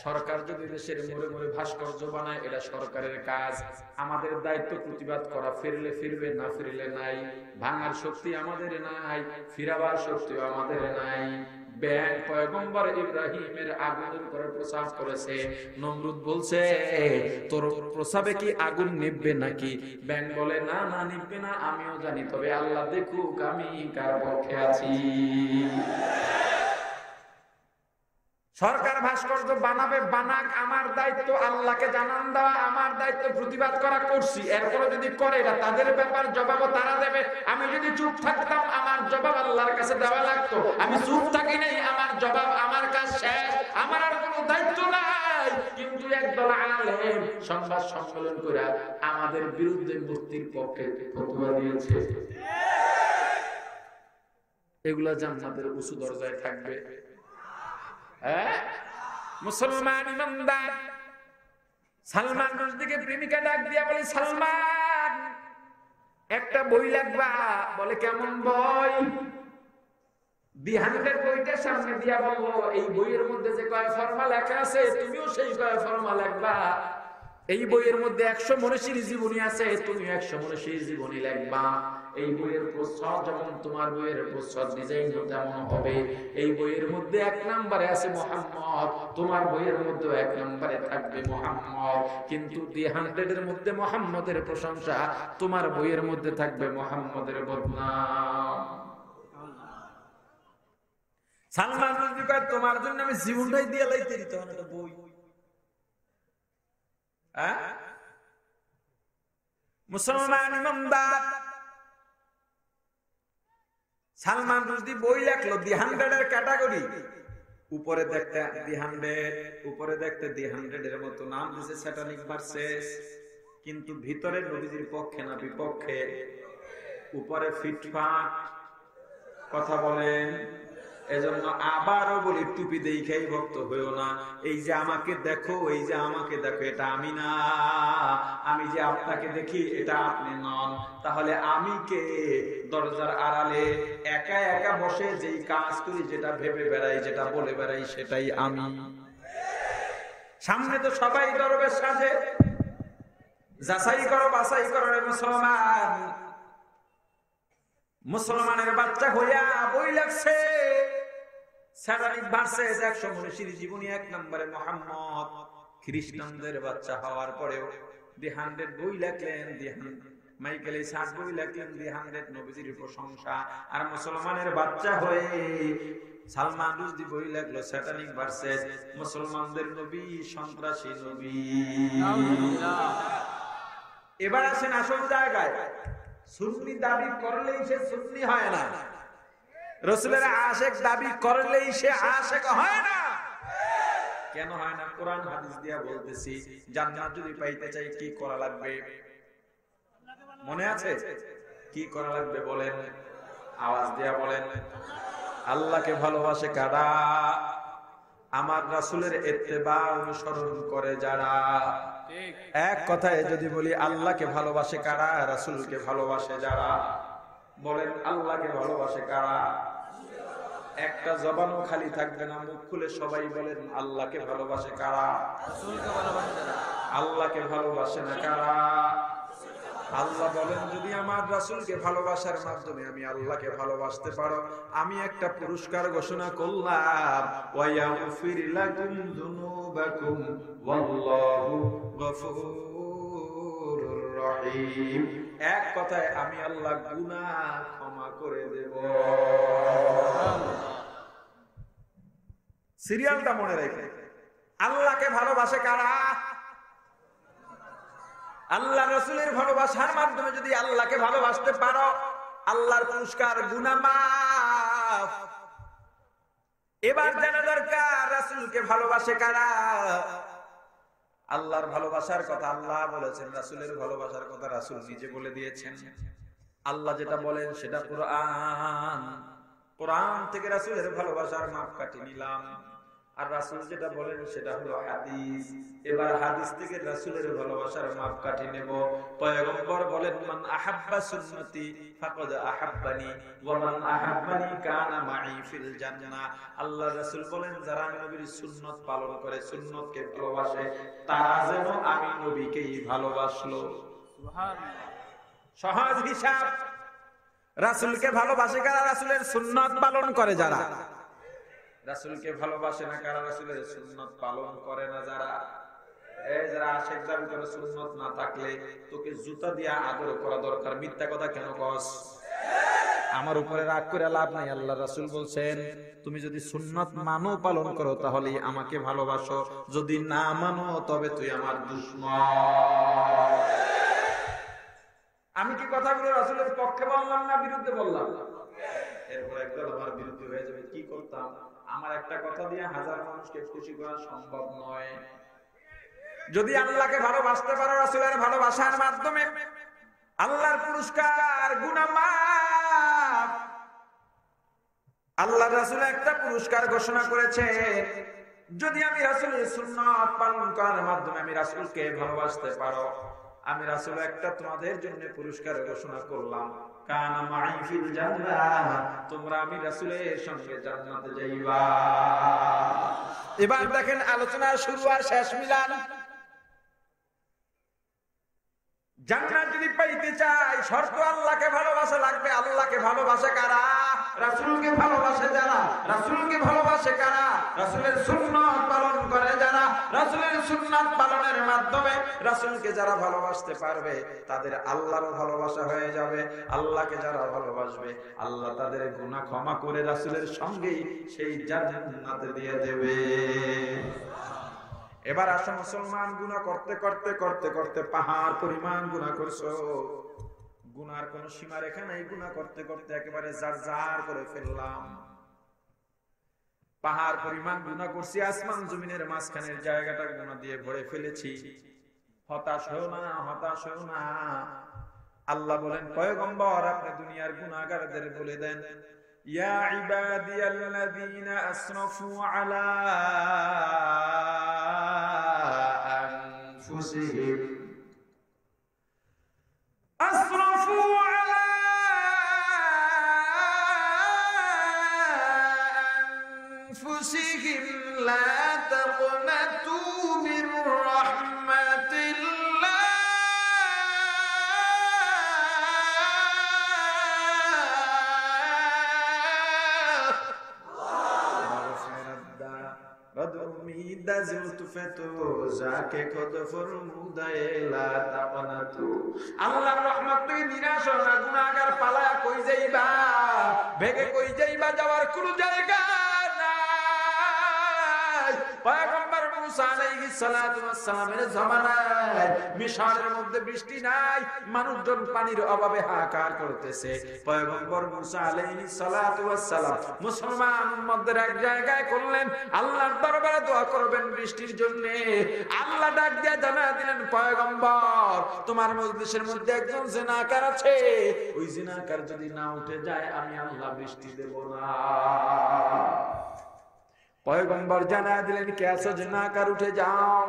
সরকার যদি দেশের মোড়ে মোড়ে ভাস্কর্য বানায় এটা সরকারের কাজ আমাদের দায়িত্ব প্রতিবাদ করা ফিরলে ফিরবে না ফিরলে নাই ভাঙার শক্তি আমাদের নাই ফিরাবার শক্তিও আমাদের নাই ব্যাং পয়গম্বর ইব্রাহিমের আগুনের উপরে প্রসাব করেছে নমরুদ বলছে তোর প্রসাবে কি আগুন নিভবে নাকি ব্যাং বলে না না নিভবে না আমিও জানি তবে আল্লাহ দেখুক আমি কার পক্ষে আছি সরকার ভাস্কর্য বানাবে, বানাক, আমার দায়িত্ব আল্লাহকে জানান দেওয়া, আমার দায়িত্ব প্রতিবাদ করা, করছি। এরপরে যদি করে এটা তাদের ব্যাপার, জবাবও তারা দেবে। আমি যদি চুপ থাকতাম আমার জবাব আল্লাহর কাছে দেওয়া লাগতো। আমি চুপ থাকি নাই, আমার জবাব, আমার কাজ শেষ, আমার আর কোনো দায়িত্ব নাই। কিন্তু একদল আলেম সংবাদ সম্মেলন করে আমাদের বিরুদ্ধে মূর্তির পক্ষে ফতোয়া দিয়েছে। এগুলা জান্নাতের উঁচু দরজায় থাকবে। মুসলমান ইমানদার সালমান রুশদিকে প্রেমিকা ডাক দিয়া বলে, সালমান একটা বই লাগবা। বলে কেমন বই? দি 100 বইটা সামনে দিয়া বলবো, এই বইয়ের মধ্যে যে কয় ফরমা লেখা আছে তুমিও সেই কয় ফরমা লিখবা। এই বইয়ের মধ্যে 100 মনীষীর জীবনী আছে, তুমি 100 মনীষীর জীবনী লিখবা। এই বইয়ের প্রচ্ছদ যেমন তোমার বইয়ের প্রচ্ছদ ডিজাইন তেমন হবে। এই বইয়ের মধ্যে 1 নম্বরে আছে মুহাম্মদ, তোমার বইয়ের মধ্যে 1 নম্বরে থাকবে মুহাম্মদ। কিন্তু দি 100 এর মধ্যে মুহাম্মদের প্রশংসা, তোমার বইয়ের মধ্যে থাকবে মুহাম্মদের বদনাম। সালমান রুশদি কয়, তোমার জন্য আমি জীবনটাই দিয়ে লাইতে দিতে হবে না বই। মুসলমান ইমানদার সালমান রুশদি বই লেখলো দি 100 এর ক্যাটাগরি। উপরে দেখতে দি 100, উপরে দেখতে দি 100 এর মতো নাম দিয়েছে স্যাটানিক ভার্সেস, কিন্তু ভিতরে নবীজির পক্ষে না বিপক্ষে। উপরে ফিটফাট কথা বলেন। এজন্য আবারও বলি, টুপি দেখাই ভক্ত হইও না। এই যে আমাকে দেখো, এই যে আমাকে দেখো, এটা আমি না। আমি যে আপনাকে দেখি এটা আপনি নন। তাহলে আমি কে? দরজার আড়ালে একা একা বসে যেই কাজ করি, যেটা ভেবে বেড়াই, যেটা বলে বেড়াই, সেটাই আমি। সামনে তো সবাই দরবেশ সাজে। যাচাই করো, বাছাই করো রে মুসলমান। মুসলমানের বাচ্চা হইয়া বই লাগছে স্যাটানিক ভার্সেস, 100 মনীষীর জীবনী, 1 নম্বরে মুহাম্মদ। খ্রিস্টানদের বাচ্চা হওয়ার পরেও দি 100 বই লেখলেন, দি মাইকেল ইসাক বই লেখলেন, দি 100 নবীজির প্রশংসা। আর মুসলমানের বাচ্চা হয়ে সালমান রুশদি বই লেখলো স্যাটানিক ভার্সেস, মুসলমানদের নবী সন্ত্রাসী নবী। এবার আসেন আসল জায়গায়। সুন্নি দাবি করলেই সে সুন্নি হয় না, রাসূলের আশিক দাবি করলেই সে আশিক হয় না। কেন হয় না? কোরআন হাদিস দিয়া বলতেছি। জান্নাত যদি পাইতে চাই কি করা লাগবে? মনে আছে কি করা লাগবে? বলেন, আওয়াজ দিয়া বলেন। আল্লাহকে ভালোবাসে কারা? আমার রাসূলের ইত্তেবা অনুসরণ করে যারা। এক কথায় যদি বলি, আল্লাহকে ভালোবাসে কারা? রাসূলকে ভালোবাসে যারা। বলেন, আল্লাহকে ভালোবাসে কারা? একটা জবানও খালি থাকবে না, মুখ খুলে সবাই বলেন, আল্লাহকে ভালোবাসে কারা? রাসূলকে ভালোবাসে যারা। আল্লাহকে ভালোবাসে না কারা? আল্লাহ বলেন, যদি আমার রাসূলকে ভালোবাসার মাধ্যমে আমি আল্লাহকে ভালোবাসতে পারো, আমি একটা পুরস্কার ঘোষণা করলাম, ওয়া ইয়াগফির লাকুম যুনুবাকুম ওয়াল্লাহু গফুরুর রহিম। এক কথায় আমি আল্লাহ গুনাহ ক্ষমা করে দেব। সিরিয়ালটা মনে রেখে, আল্লাহকে ভালোবাসে কারা? আল্লাহ রাসূলের ভালোবাসার মাধ্যমে যদি আল্লাহকে ভালোবাসতে পারো, আল্লাহর পুরস্কার গুনাহ মাফ। এবার জানা দরকার রাসূলকে ভালোবাসে কারা? আল্লাহর ভালোবাসার কথা আল্লাহ বলেছেন, রাসূলের ভালোবাসার কথা রাসূল নিজে বলে দিয়েছেন। আল্লাহ যেটা বলেন সেটা কোরআন, কোরআন থেকে রাসূলের ভালোবাসার মাপকাঠি নিলাম। আর রাসূল যেটা বলেন সেটা হলো হাদিস। এবার হাদিস থেকে রাসূলের ভালোবাসার মাপকাঠি নেব। পয়গম্বর বলেন, মান আহাব্বা সুন্নতি ফাকাদ আহাব্বানি ওয়া মান আহাব্বানি কানা মাই ফিল জান্নাহ। আল্লাহর রাসূল বলেন, যারা আমি নবীর সুন্নাত পালন করে, সুন্নাতকে ভালোবাসে, তারা যেন আমি নবীকেই ভালোবাসলো। সুবহানাল্লাহ। সহজ হিসাব, রাসূলকে ভালোবাসে কারা? রাসূলের সুন্নাত পালন করে যারা। রাসূলকে ভালোবাসে না কারা? রাসূলের সুন্নাত পালন করে না যারা। এই যারা আশিক দাবি করে, সুন্নাত না থাকলে তোকে জুতা দিয়ে আদর করা দরকার। মিথ্যা কথা কেন কস? আমার উপরে রাগ করে লাভ নাই। আল্লাহ রাসূল বলছেন তুমি যদি সুন্নাত মানো পালন করো তাহলে আমাকে ভালোবাসো, যদি না মানো তবে তুই আমার দুশমন। আমি কি কথাগুলো রাসূলের পক্ষে বললাম না বিরুদ্ধে বললাম? এরপর একদল আমার বিরুদ্ধে হয়ে যাবে, কি করতাম? আমার একটা কথা দিয়ে হাজার মানুষকে খুশি করা সম্ভব নয়। যদি আল্লাহকে ভালোবাসতে পারো রাসূলের ভালোবাসার মাধ্যমে, আল্লাহর পুরস্কার গুনাহ মাফ। আল্লাহ রাসূল একটা পুরস্কার ঘোষণা করেছেন, যদি আমি রাসূলের সুন্নাত পালন করার মাধ্যমে আমি রাসূলকে ভালোবাসতে পারো, আমি রাসূল একটা তোমাদের জন্য পুরস্কার ঘোষণা করলাম, কানা মাই ফিল জান্নাহ, তোমরা আমি রাসূলের সঙ্গে জান্নাতে যাইবা। এবার দেখেন আলোচনা শুরু আর শেষ মিলান। জান্নাত যদি পাইতে চাই শর্ত আল্লাহকে ভালোবাসা লাগবে। আল্লাহকে ভালোবাসে কারা? রাসূলকে ভালোবাসে যারা। রাসূলকে ভালোবাসে কারা? রাসূলের সুন্নাত পালন করে যারা। রাসূলের সুন্নাত পালনের মাধ্যমে রাসূলকে যারা ভালোবাসতে পারবে তাদের আল্লাহরও ভালোবাসা হয়ে যাবে। আল্লাহকে যারা ভালোবাসবে আল্লাহ তাদের গুনাহ ক্ষমা করে রাসূলের সঙ্গেই সেই জান্নাতে দিয়ে দেবে। এবার আসো মুসলমান, গুনাহ করতে করতে করতে করতে পাহাড় পরিমাণ গুনাহ করছো, গুনার কোন সীমা রেখা নাই, গুনাহ করতে করতে একেবারে জারজার করে ফেললাম। পাহাড় পরিমাণ গুনাহ করছি, আসমান জমিনের মাঝখানের জায়গাটা গুনাহ দিয়ে ভরে ফেলেছি। হতাশ হও না, হতাশ হও না। আল্লাহ বলেন পয়গম্বর আপনি দুনিয়ার গুনাহগারদের বলে দেন, ইয়া ইবাদিয়াল্লাযীনা আসরাফু আলা আনফুসিহিম আসরাফু আলা আনফুসিহিম লা তাকনাতু মির রাহমাতিল্লাহ আল্লাহর রহমত থেকে নিরাশ হও না। গুনাহগার পালায়া কই যাইবা? ভেগে কই যাইবা? যাওয়ার কোনো জায়গা নাই। পয়গম্বর মুসা আলাইহিস সালাতু ওয়াস সালামের জামানায় মিশরের মধ্যে বৃষ্টি নাই, মানুষজন পানির অভাবে হাহাকার করতেছে। পয়গম্বর মুসা আলাইহিস সালাতু ওয়াস সালাম মুসলমান উম্মতদের এক জায়গায় করলেন, আল্লাহর দরবারে দোয়া করবেন বৃষ্টির জন্য। আল্লাহ ডাক দিয়ে জানা দিলেন, পয়গম্বর তোমার মজলিসের মধ্যে একজন জিনাকার আছে, ওই জিনাকার যদি না উঠে যায় আমি আল্লাহ বৃষ্টি দেব না। পয়গম্বর জানা দিলেন, কে আছো জিনাকার উঠে যাও।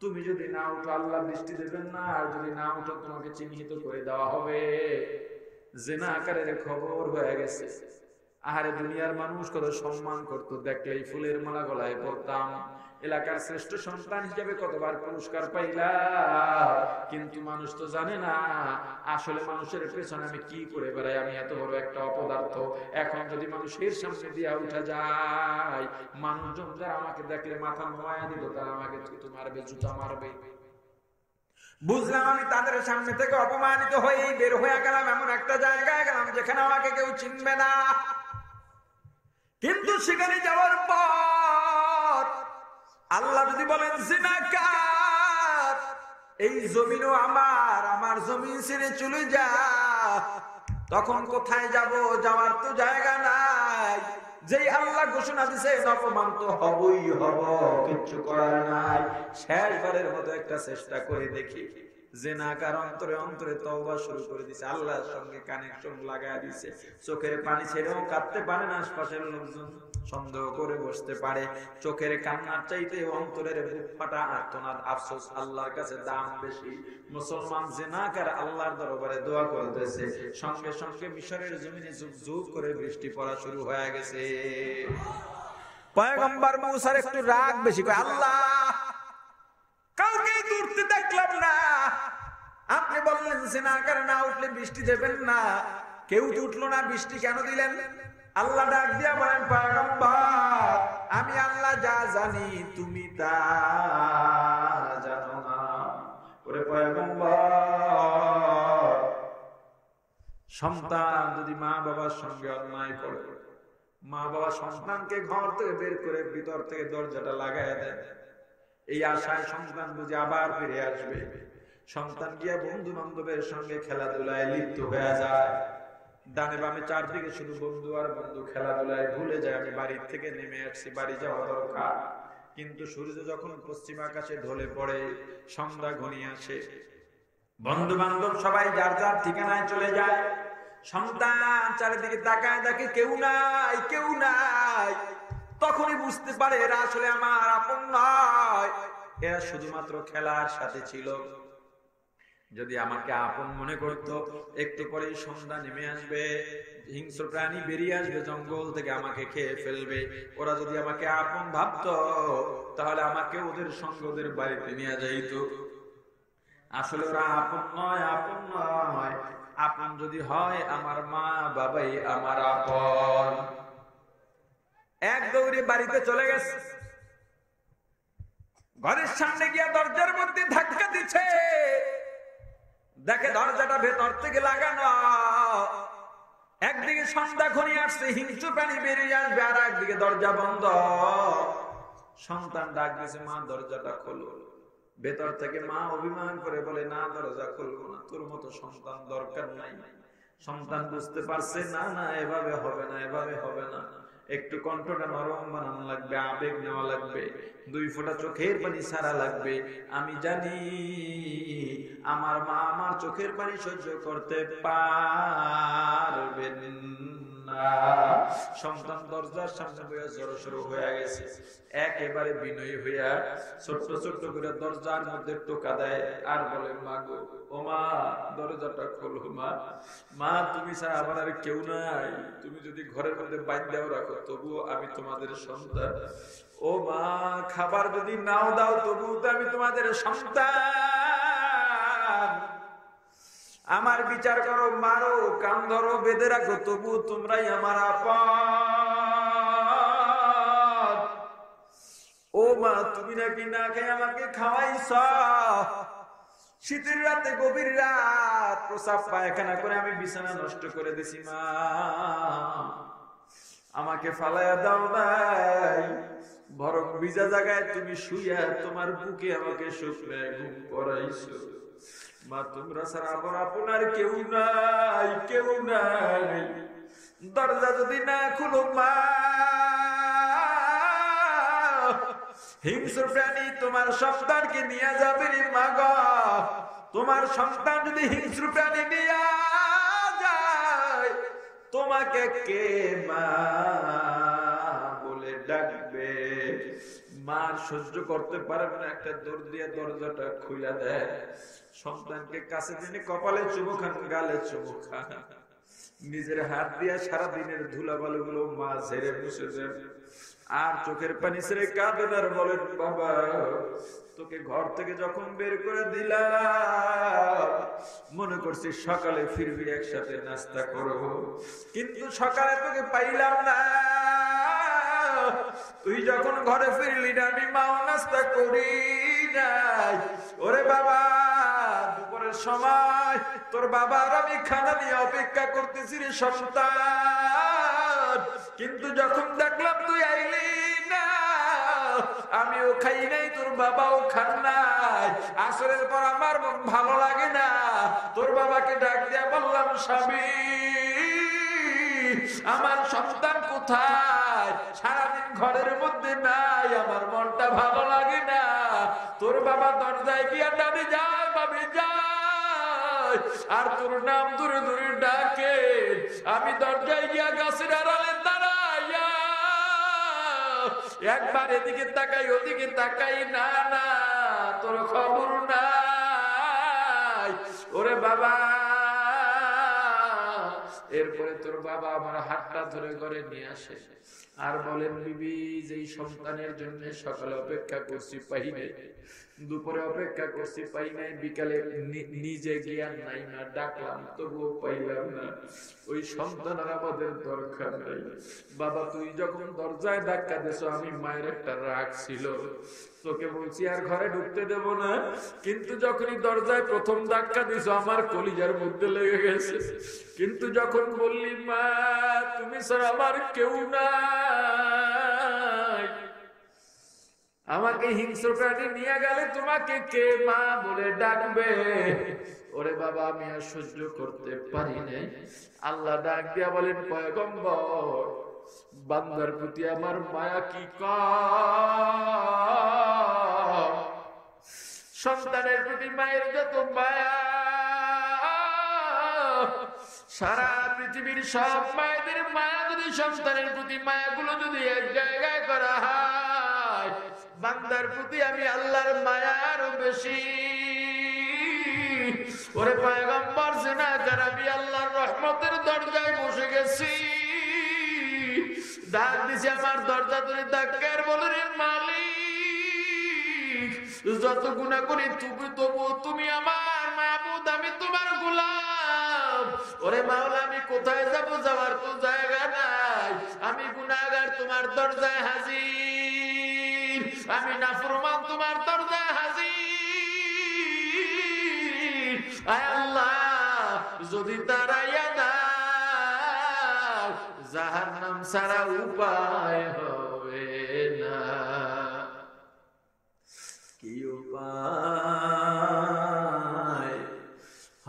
তুমি যদি না উঠো আল্লাহ বৃষ্টি দেবেন না, আর যদি না উঠো তোমাকে চিহ্নিত করে দেওয়া হবে। জিনাকারের খবর হয়ে গেছে। আহারে দুনিয়ার মানুষ কত সম্মান করতো, দেখলেই ফুলের মালা গলায় পরতাম, এলাকার শ্রেষ্ঠ সন্তান হিসেবে কতবার পুরস্কার পাইলাম। কিন্তু মানুষ তো জানে না আসলে মানুষের পেছনে আমি কি করে বেড়াই, আমি এত বড় একটা অপদার্থ। এখন যদি মানুষের সামনে দিয়া উঠা যায়, মানুষজন যারা আমাকে দেখলে মাথা নোয়া দিল, তারা আমাকে থুতু মারবে, জুতা মারবে। বুঝলাম আমি তাদের সামনে থেকে অপমানিত হয়ে বের হয়ে গেলাম, এমন একটা জায়গায় গেলাম যেখানে আমাকে কেউ চিনবে না। কিন্তু সেখানে যাওয়ার পর আল্লাহ যদি বলেন জিনাকার এই জমিনও আমার, আমার জমিন ছেড়ে চলে যা, তখন কোথায় যাব? যাওয়ার তো জায়গা নাই। যেই আল্লাহ ঘোষণা দিছে অপমান তো হবই হব, কিচ্ছু করার নাই। শেষবারের মতো একটা চেষ্টা করে দেখি। জিনাকার অন্তরে অন্তরে তওবা শুরু করে দিছে, আল্লাহর সঙ্গে কানেকশন লাগায় দিছে। চোখের পানি ছেড়েও কাঁদতে পারে না, আশপাশের লোকজন সন্দেহ করে বসতে পারে। চোখের কান্নার চাইতে অন্তরের বুক ফাটা আর্তনাদ, আফসোস আল্লাহর কাছে দাম বেশি। মুসলমান জিনাকার আল্লাহর দরবারে দোয়া করতেছে, সঙ্গে সঙ্গে মিশরের জমিনে যুগ যুগ করে বৃষ্টি পড়া শুরু হয়ে গেছে। পয়গম্বর মুসার একটু রাগ বেশি, কয় আল্লাহ কাউকে উঠতে দেখলাম না, আপনি বললেন জিনাকার না উঠলে বৃষ্টি দেবেন না, কেউ তো উঠলো না, বৃষ্টি কেন দিলেন? আল্লাহ ডাক দিয়া বলেন, পয়গম্বর আমি আল্লাহ যা জানি তুমি তা জানো না। ওরে পয়গম্বর সন্তান যদি মা বাবার সঙ্গে অন্যায় করে, মা বাবা সন্তানকে ঘর থেকে বের করে ভিতর থেকে দরজাটা লাগায় দেয়, এই আশায় সন্তান বুঝে আবার ফিরে আসবে। সন্তান গিয়া বন্ধু বান্ধবের সঙ্গে খেলাধুলায় লিপ্ত হয়ে যায়, ডানে বামে চারদিকে শুধু বন্ধু আর বন্ধু, খেলাধুলায় ভুলে যায় আমি বাড়ির থেকে নেমে আসছি, বাড়ি যাওয়া দরকার। কিন্তু সূর্য যখন পশ্চিম আকাশে ঢলে পড়ে, সন্ধ্যা ঘনিয়ে আসে, বন্ধু বান্ধব সবাই যার যার ঠিকানায় চলে যায়। সন্তান চারিদিকে তাকায় দেখে কেউ নাই, কেউ নাই। তখনই বুঝতে পারে এরা আসলে আমার আপন নয়, এরা শুধুমাত্র খেলার সাথে ছিল। যদি আমাকে আপন মনে করতো, একটু পরেই সন্ধ্যা নেমে আসবে, হিংস্র প্রাণী বেরিয়ে আসবে জঙ্গল থেকে, আমাকে খেয়ে ফেলবে। ওরা যদি আমাকে আপন ভাবতো, তাহলে আমাকে ওদের সঙ্গে ওদের বাড়িতে নিয়ে যাইতো। আসলে ওরা আপন নয়, আপন নয়। আপন যদি হয় আমার মা বাবাই আমার আপন। এক দৌড়ে বাড়িতে চলে গেছে, ঘরের সামনে গিয়া দরজার মধ্যে ধাক্কা দিচ্ছে, দেখে দরজাটা ভেতর থেকে লাগানো। একদিকে সন্ধ্যা ঘনিয়ে আসছে, হিংস্র প্রাণী বেরিয়ে আসবে, আর একদিকে দরজা বন্ধ। সন্তান ডাক দিয়েছে, মা দরজাটা খোলো। ভেতর থেকে মা অভিমান করে বলে, না দরজা খুলবো না, তোর মতো সন্তান দরকার নাই। সন্তান বুঝতে পারছে, না না এভাবে হবে না, এভাবে হবে না, একটু কণ্ঠটা নরম বানানো লাগবে, আবেগ নেওয়া লাগবে, 2 ফোঁটা চোখের পানি ছাড়া লাগবে। আমি জানি আমার মা আমার চোখের পানি সহ্য করতে পারবেন না। সন্তান দরজার সামনে বইয়া জড়সড় হয়ে গেছে, একেবারে বিনয়ী হইয়া ছোট্ট ছোট্ট করে দরজার মধ্যে টোকা দেয় আর বলে, মা গো, ও মা দরজাটা খোলো। মা, মা তুমি ছাড়া আমার আর কেউ নাই, তুমি যদি ঘরের মধ্যে বাইন্দাও রাখো তবুও আমি তোমাদের সন্তান। ও মা খাবার যদি নাও দাও তবুও তো আমি তোমাদের সন্তান। আমার বিচার করো, মারো, কান ধরো, বেঁধে রাখো, তবুও তোমরাই আমার আপন। ও মা তুমি নাকি না খেয়ে আমাকে খাওয়াইছ, শীতের রাতে গভীর রাত প্রসাব পায়খানা করে আমি বিছানা নষ্ট করে দিছি, মা আমাকে ফালাইয়া দাও নাই, বরং ভিজা জায়গায় তুমি শুইয়া তোমার বুকে আমাকে শুকনায় ঘুম পড়াইছো। মা তোমরা ছাড়া আমার আপনার কেউ নাই, কেউ নাই। দরজা যদি না খুলো মা, হিংস্র প্রাণী তোমার সন্তানকে নিয়ে যাবে রে মা গো। তোমার সন্তান যদি হিংস্র প্রাণী নিয়ে যায়, তোমাকে কে মা বলে ডাকবে? মার সহ্য করতে পারবে না, একটা দৌড় দিয়ে দরজাটা খুলে দেয়, সন্তানকে কাছে টেনে কপালে চুমু খান, গালে চুমু খান, নিজের হাত দিয়ে সারা দিনের ধুলাবালু গুলো মা ঝেড়ে মুছে দেন, আর চোখের পানি ছেড়ে কাঁদেন আর বলেন, বাবা তোকে ঘর থেকে যখন বের করে দিলাম মনে করছি সকালে ফিরবি, একসাথে নাস্তা করব, কিন্তু সকালে তোকে পাইলাম না। তুই যখন ঘরে ফিরলি না, আমি মাও নাস্তা করি নাই। ওরে বাবা দুপুরের সময় তোর বাবার আমি খানা নিয়ে অপেক্ষা করতেছি রে সন্তান, কিন্তু যখন দেখলাম তুই আইলি না, আমিও খাই নাই, তোর বাবাও খান নাই। আসরের পর আমার মন ভালো লাগে না, তোর বাবাকে ডাক দিয়া বললাম, স্বামী আমার সন্তান কোথায়? সারাদিন ঘরের মধ্যে নাই, আমার মনটা ভালো লাগে না। তোর বাবা দরজায় গিয়া ডানে যায়, বামে যায়, আর তোর নাম দূরে দূরে ডাকে। আমি দরজায় গিয়া গাছের আড়ালে দাঁড়াইয়া একবার এদিকে তাকাই ওদিকে তাকাই, না না তোর খবর নাই। ওরে বাবা, এরপরে তোর বাবা আমার হাতটা ধরে ঘরে নিয়ে আসে আর বলেন, বিবি যেই সন্তানের জন্য সকালে অপেক্ষা করছি পাই নাই, দুপুরে অপেক্ষা করছি পাই নাই, বিকালে নিজে জ্ঞান নাই না, ডাকলাম তবুও পাইলাম না। ওই সন্তানের আমাদের দরকার নাই। বাবা তুই যখন দরজায় ধাক্কা দিছো, আমি মায়ের একটা রাগ ছিল, তোকে বলছি আর ঘরে ঢুকতে দেব না, কিন্তু যখনই দরজায় প্রথম ধাক্কা দিছো আমার কলিজার মধ্যে লেগে গেছে। কিন্তু যখন বললি মা তুমি স্যার আমার কেউ নাই, আমাকে হিংস্র প্রাণী নিয়ে গেলে তোমাকে কে মা বলে ডাকবে? ওরে বাবা আমি আর সহ্য করতে পারি নাই। আল্লাহ ডাক দিয়া বলেন পয়গম্বর, বান্দার প্রতি আমার মায়া কি কম, সন্তানের প্রতি মায়ের যত মায়া, সারা পৃথিবীর সব মায়েদের মায়া যদি সন্তানের প্রতি মায়াগুলো যদি এক জায়গায় করা হয়, বান্দার প্রতি আমি আল্লাহর মায়া আরো বেশি। ওরে পয়গম্বর জিনাকার আমি আল্লাহর রহমতের দরজায় বসে গেছি, ডাক দিছি আমার দরজা ধরে ধাক্কার বলে মালিক যত গুনাহ করি তুমি তবু তুমি আমার মাবুদ, আমি তোমার গোলাম। ওরে মাওলা আমি কোথায় যাব, যাওয়ার তো জায়গা নাই, আমি গুনাহগার তোমার দরজায় হাজির, আমি নাফরমান তোমার দরজায় হাজির। আয় আল্লাহ যদি তারাইয়া দাও জাহান্নাম ছাড়া উপায় হবে না। কি উপায়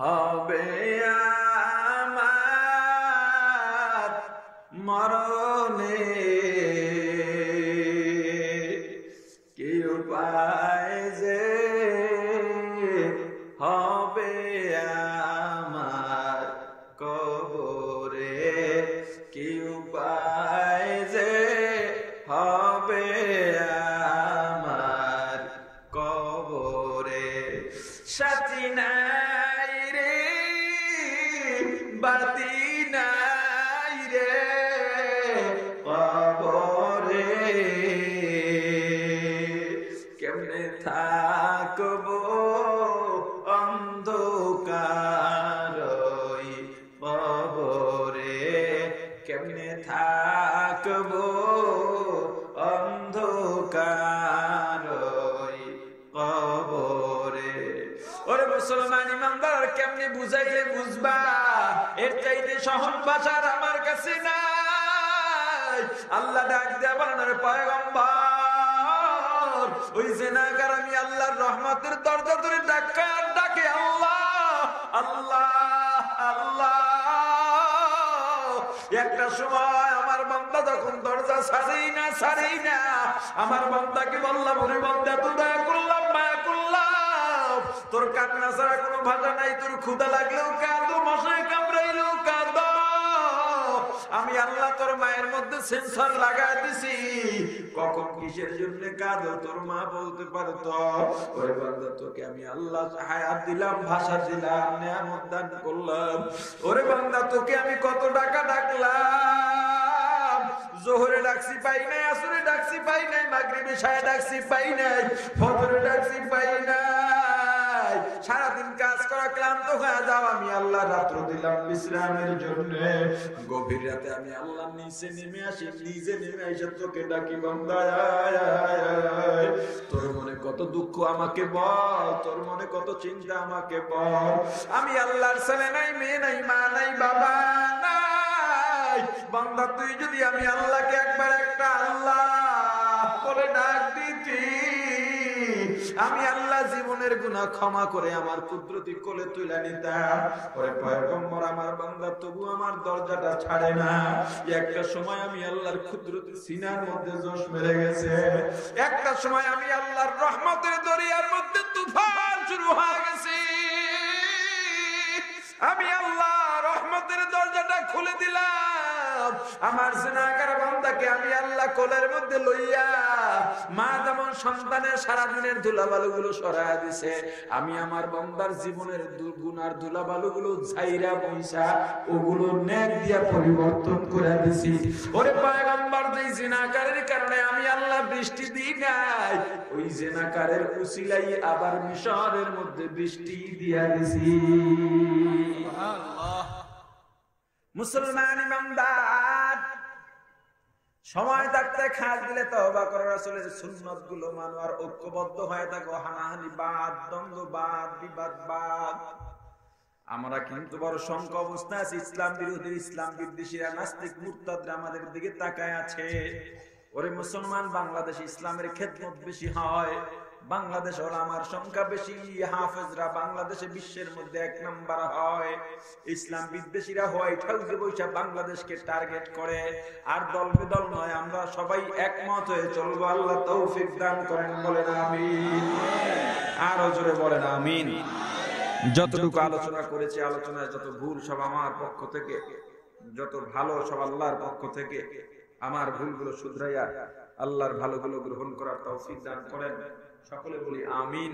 হবে আমার মরণে, কি উপায় যে হবে আমার কবরে, কি উপায় যে হবে আমার কবরে। সাথী নাই রে বাতি নাই রে কবরে, কেমনে থাকবো অন্ধকার কবরে, কেমনে থাকবো অন্ধকার কবরে। ওরে মুসলমান ইমানদার কেমনে বুঝাইলে বুঝবা, এর চাইতে সহজ ভাষার আমার কাছে নাই। আল্লাহ ডাক দেয়া বলেন রে পয়গম্বর, ওই জিনাকার আমি আল্লাহর রহমতের দরজা ধরে ডাকে আল্লাহ আল্লাহ আল্লাহ। একটা সময় আমার বান্দা যখন দরজা ছাড়েই না, আমার বান্দাকে বললাম ওরে বান্দা তুই দয়া করলাম মায়া করলাম, তোর কান্না ছাড়া কোনো ভাষা নাই, তোর ক্ষুধা লাগলেও কাঁদো, মশায় কামড়াইলেও কাঁদো, আমি আল্লাহ তোর মায়ের মধ্যে সেন্সর লাগাই দিছি, কখন কিসের জন্য কাঁদো তোর মা বলতে পারতো। ওরে বান্দা তোকে আমি আল্লাহ হায়াত দিলাম, ভাষা দিলাম, নিয়ামত দান করলাম। ওরে বান্দা তোকে আমি কত টাকা ডাকলাম, জোহরে ডাকছি পাই নাই, আসরে ডাকছি পাই নাই, মাগরিবে শায়ে ডাকছি পাই নাই, ফজরে ডাকছি পাই নাই। সারাদিন কাজ করা ক্লান্ত হয়ে যাও, আমি আল্লাহ রাত্র দিলাম বিশ্রামের জন্য। গভীর রাতে আমি আল্লাহ নিচে নেমে আসি, নিজে নেমে এসে তোকে ডাকি বান্দা তোর মনে কত দুঃখ আমাকে বল, তোর মনে কত চিন্তা আমাকে বল। আমি আল্লাহর ছেলে নাই, মেয়ে নাই, মা নাই, বাবা নাই, বান্দা তুই যদি আমি আল্লাহকে একবার একটা আল্লাহ বলে ডাক দিতি, আমি আল্লাহ জীবনের গুনাহ ক্ষমা করে আমার কুদরতি কোলে তুলে নিতাম। ওরে পয়গম্বর আমার বান্দা তবু আমার দরজাটা ছাড়ে না। একটা সময় আমি আল্লাহর কুদরতি সিনার মধ্যে জোশ মেরে গেছে, একটা সময় আমি আল্লাহর রহমতের দরিয়ার মধ্যে তুফান শুরু হয়ে গেছে। আমি আল্লাহ রহমতের দরজাটা খুলে দিলাম, আমার জিনাকার বান্দাকে আমি আল্লাহ কোলের মধ্যে লইয়া মা যেমন সন্তানের সারাদিনের ধুলাবালুগুলো সরায়া দিছে, আমি আমার বান্দার জীবনের গুনার ধুলাবালুগুলো ঝাইরা পয়সা ওগুলো নেক দিয়া পরিবর্তন করে দিছি। ওরে পয়গম্বর, যেই জিনাকারের কারণে আমি আল্লাহ বৃষ্টি দিই নাই, ওই জিনাকারের উসিলাই আবার মিশরের মধ্যে বৃষ্টি দিয়া দিছি। সুবহানাল্লাহ। মুসলমান ইমানদার, সময় থাকতে খাস দিলে তওবা করো, রাসূলের সুন্নাতগুলো মানো, আর ঐক্যবদ্ধ হয়ে থাকো। হানাহানি বাদ, দ্বন্দ্ব বাদ, বিবাদ বাদ। আমরা কিন্তু বড় শঙ্কা অবস্থা আছি। ইসলাম বিরোধী, ইসলাম বিদ্বেষীরা, নাস্তিক মুরতাদরা আমাদের দিকে তাকায় আছে। ওরে মুসলমান, বাংলাদেশে ইসলামের খেদমত বেশি হয়, বাংলাদেশ ওলামার সংখ্যা বেশি, হাফেজরা বাংলাদেশে বিশ্বের মধ্যে 1 নাম্বার হয়। ইসলাম বিদ্বেষীরা হোয়াইট হাউসে বসে বাংলাদেশকে টার্গেট করে। আর দল বেদল নয়, আমরা সবাই একমত হয়ে চলবো। আল্লাহ তৌফিক দান করেন, বলেন আমিন। আরো জোরে বলেন আমিন। যতটুকু আলোচনা করেছি, আলোচনায় যত ভুল সব আমার পক্ষ থেকে, যত ভালো সব আল্লাহর পক্ষ থেকে। আমার ভুলগুলো শুধরাইয়া আল্লাহর ভালোগুলো গ্রহণ করার তৌফিক দান করেন। সকলে বলি আমিন।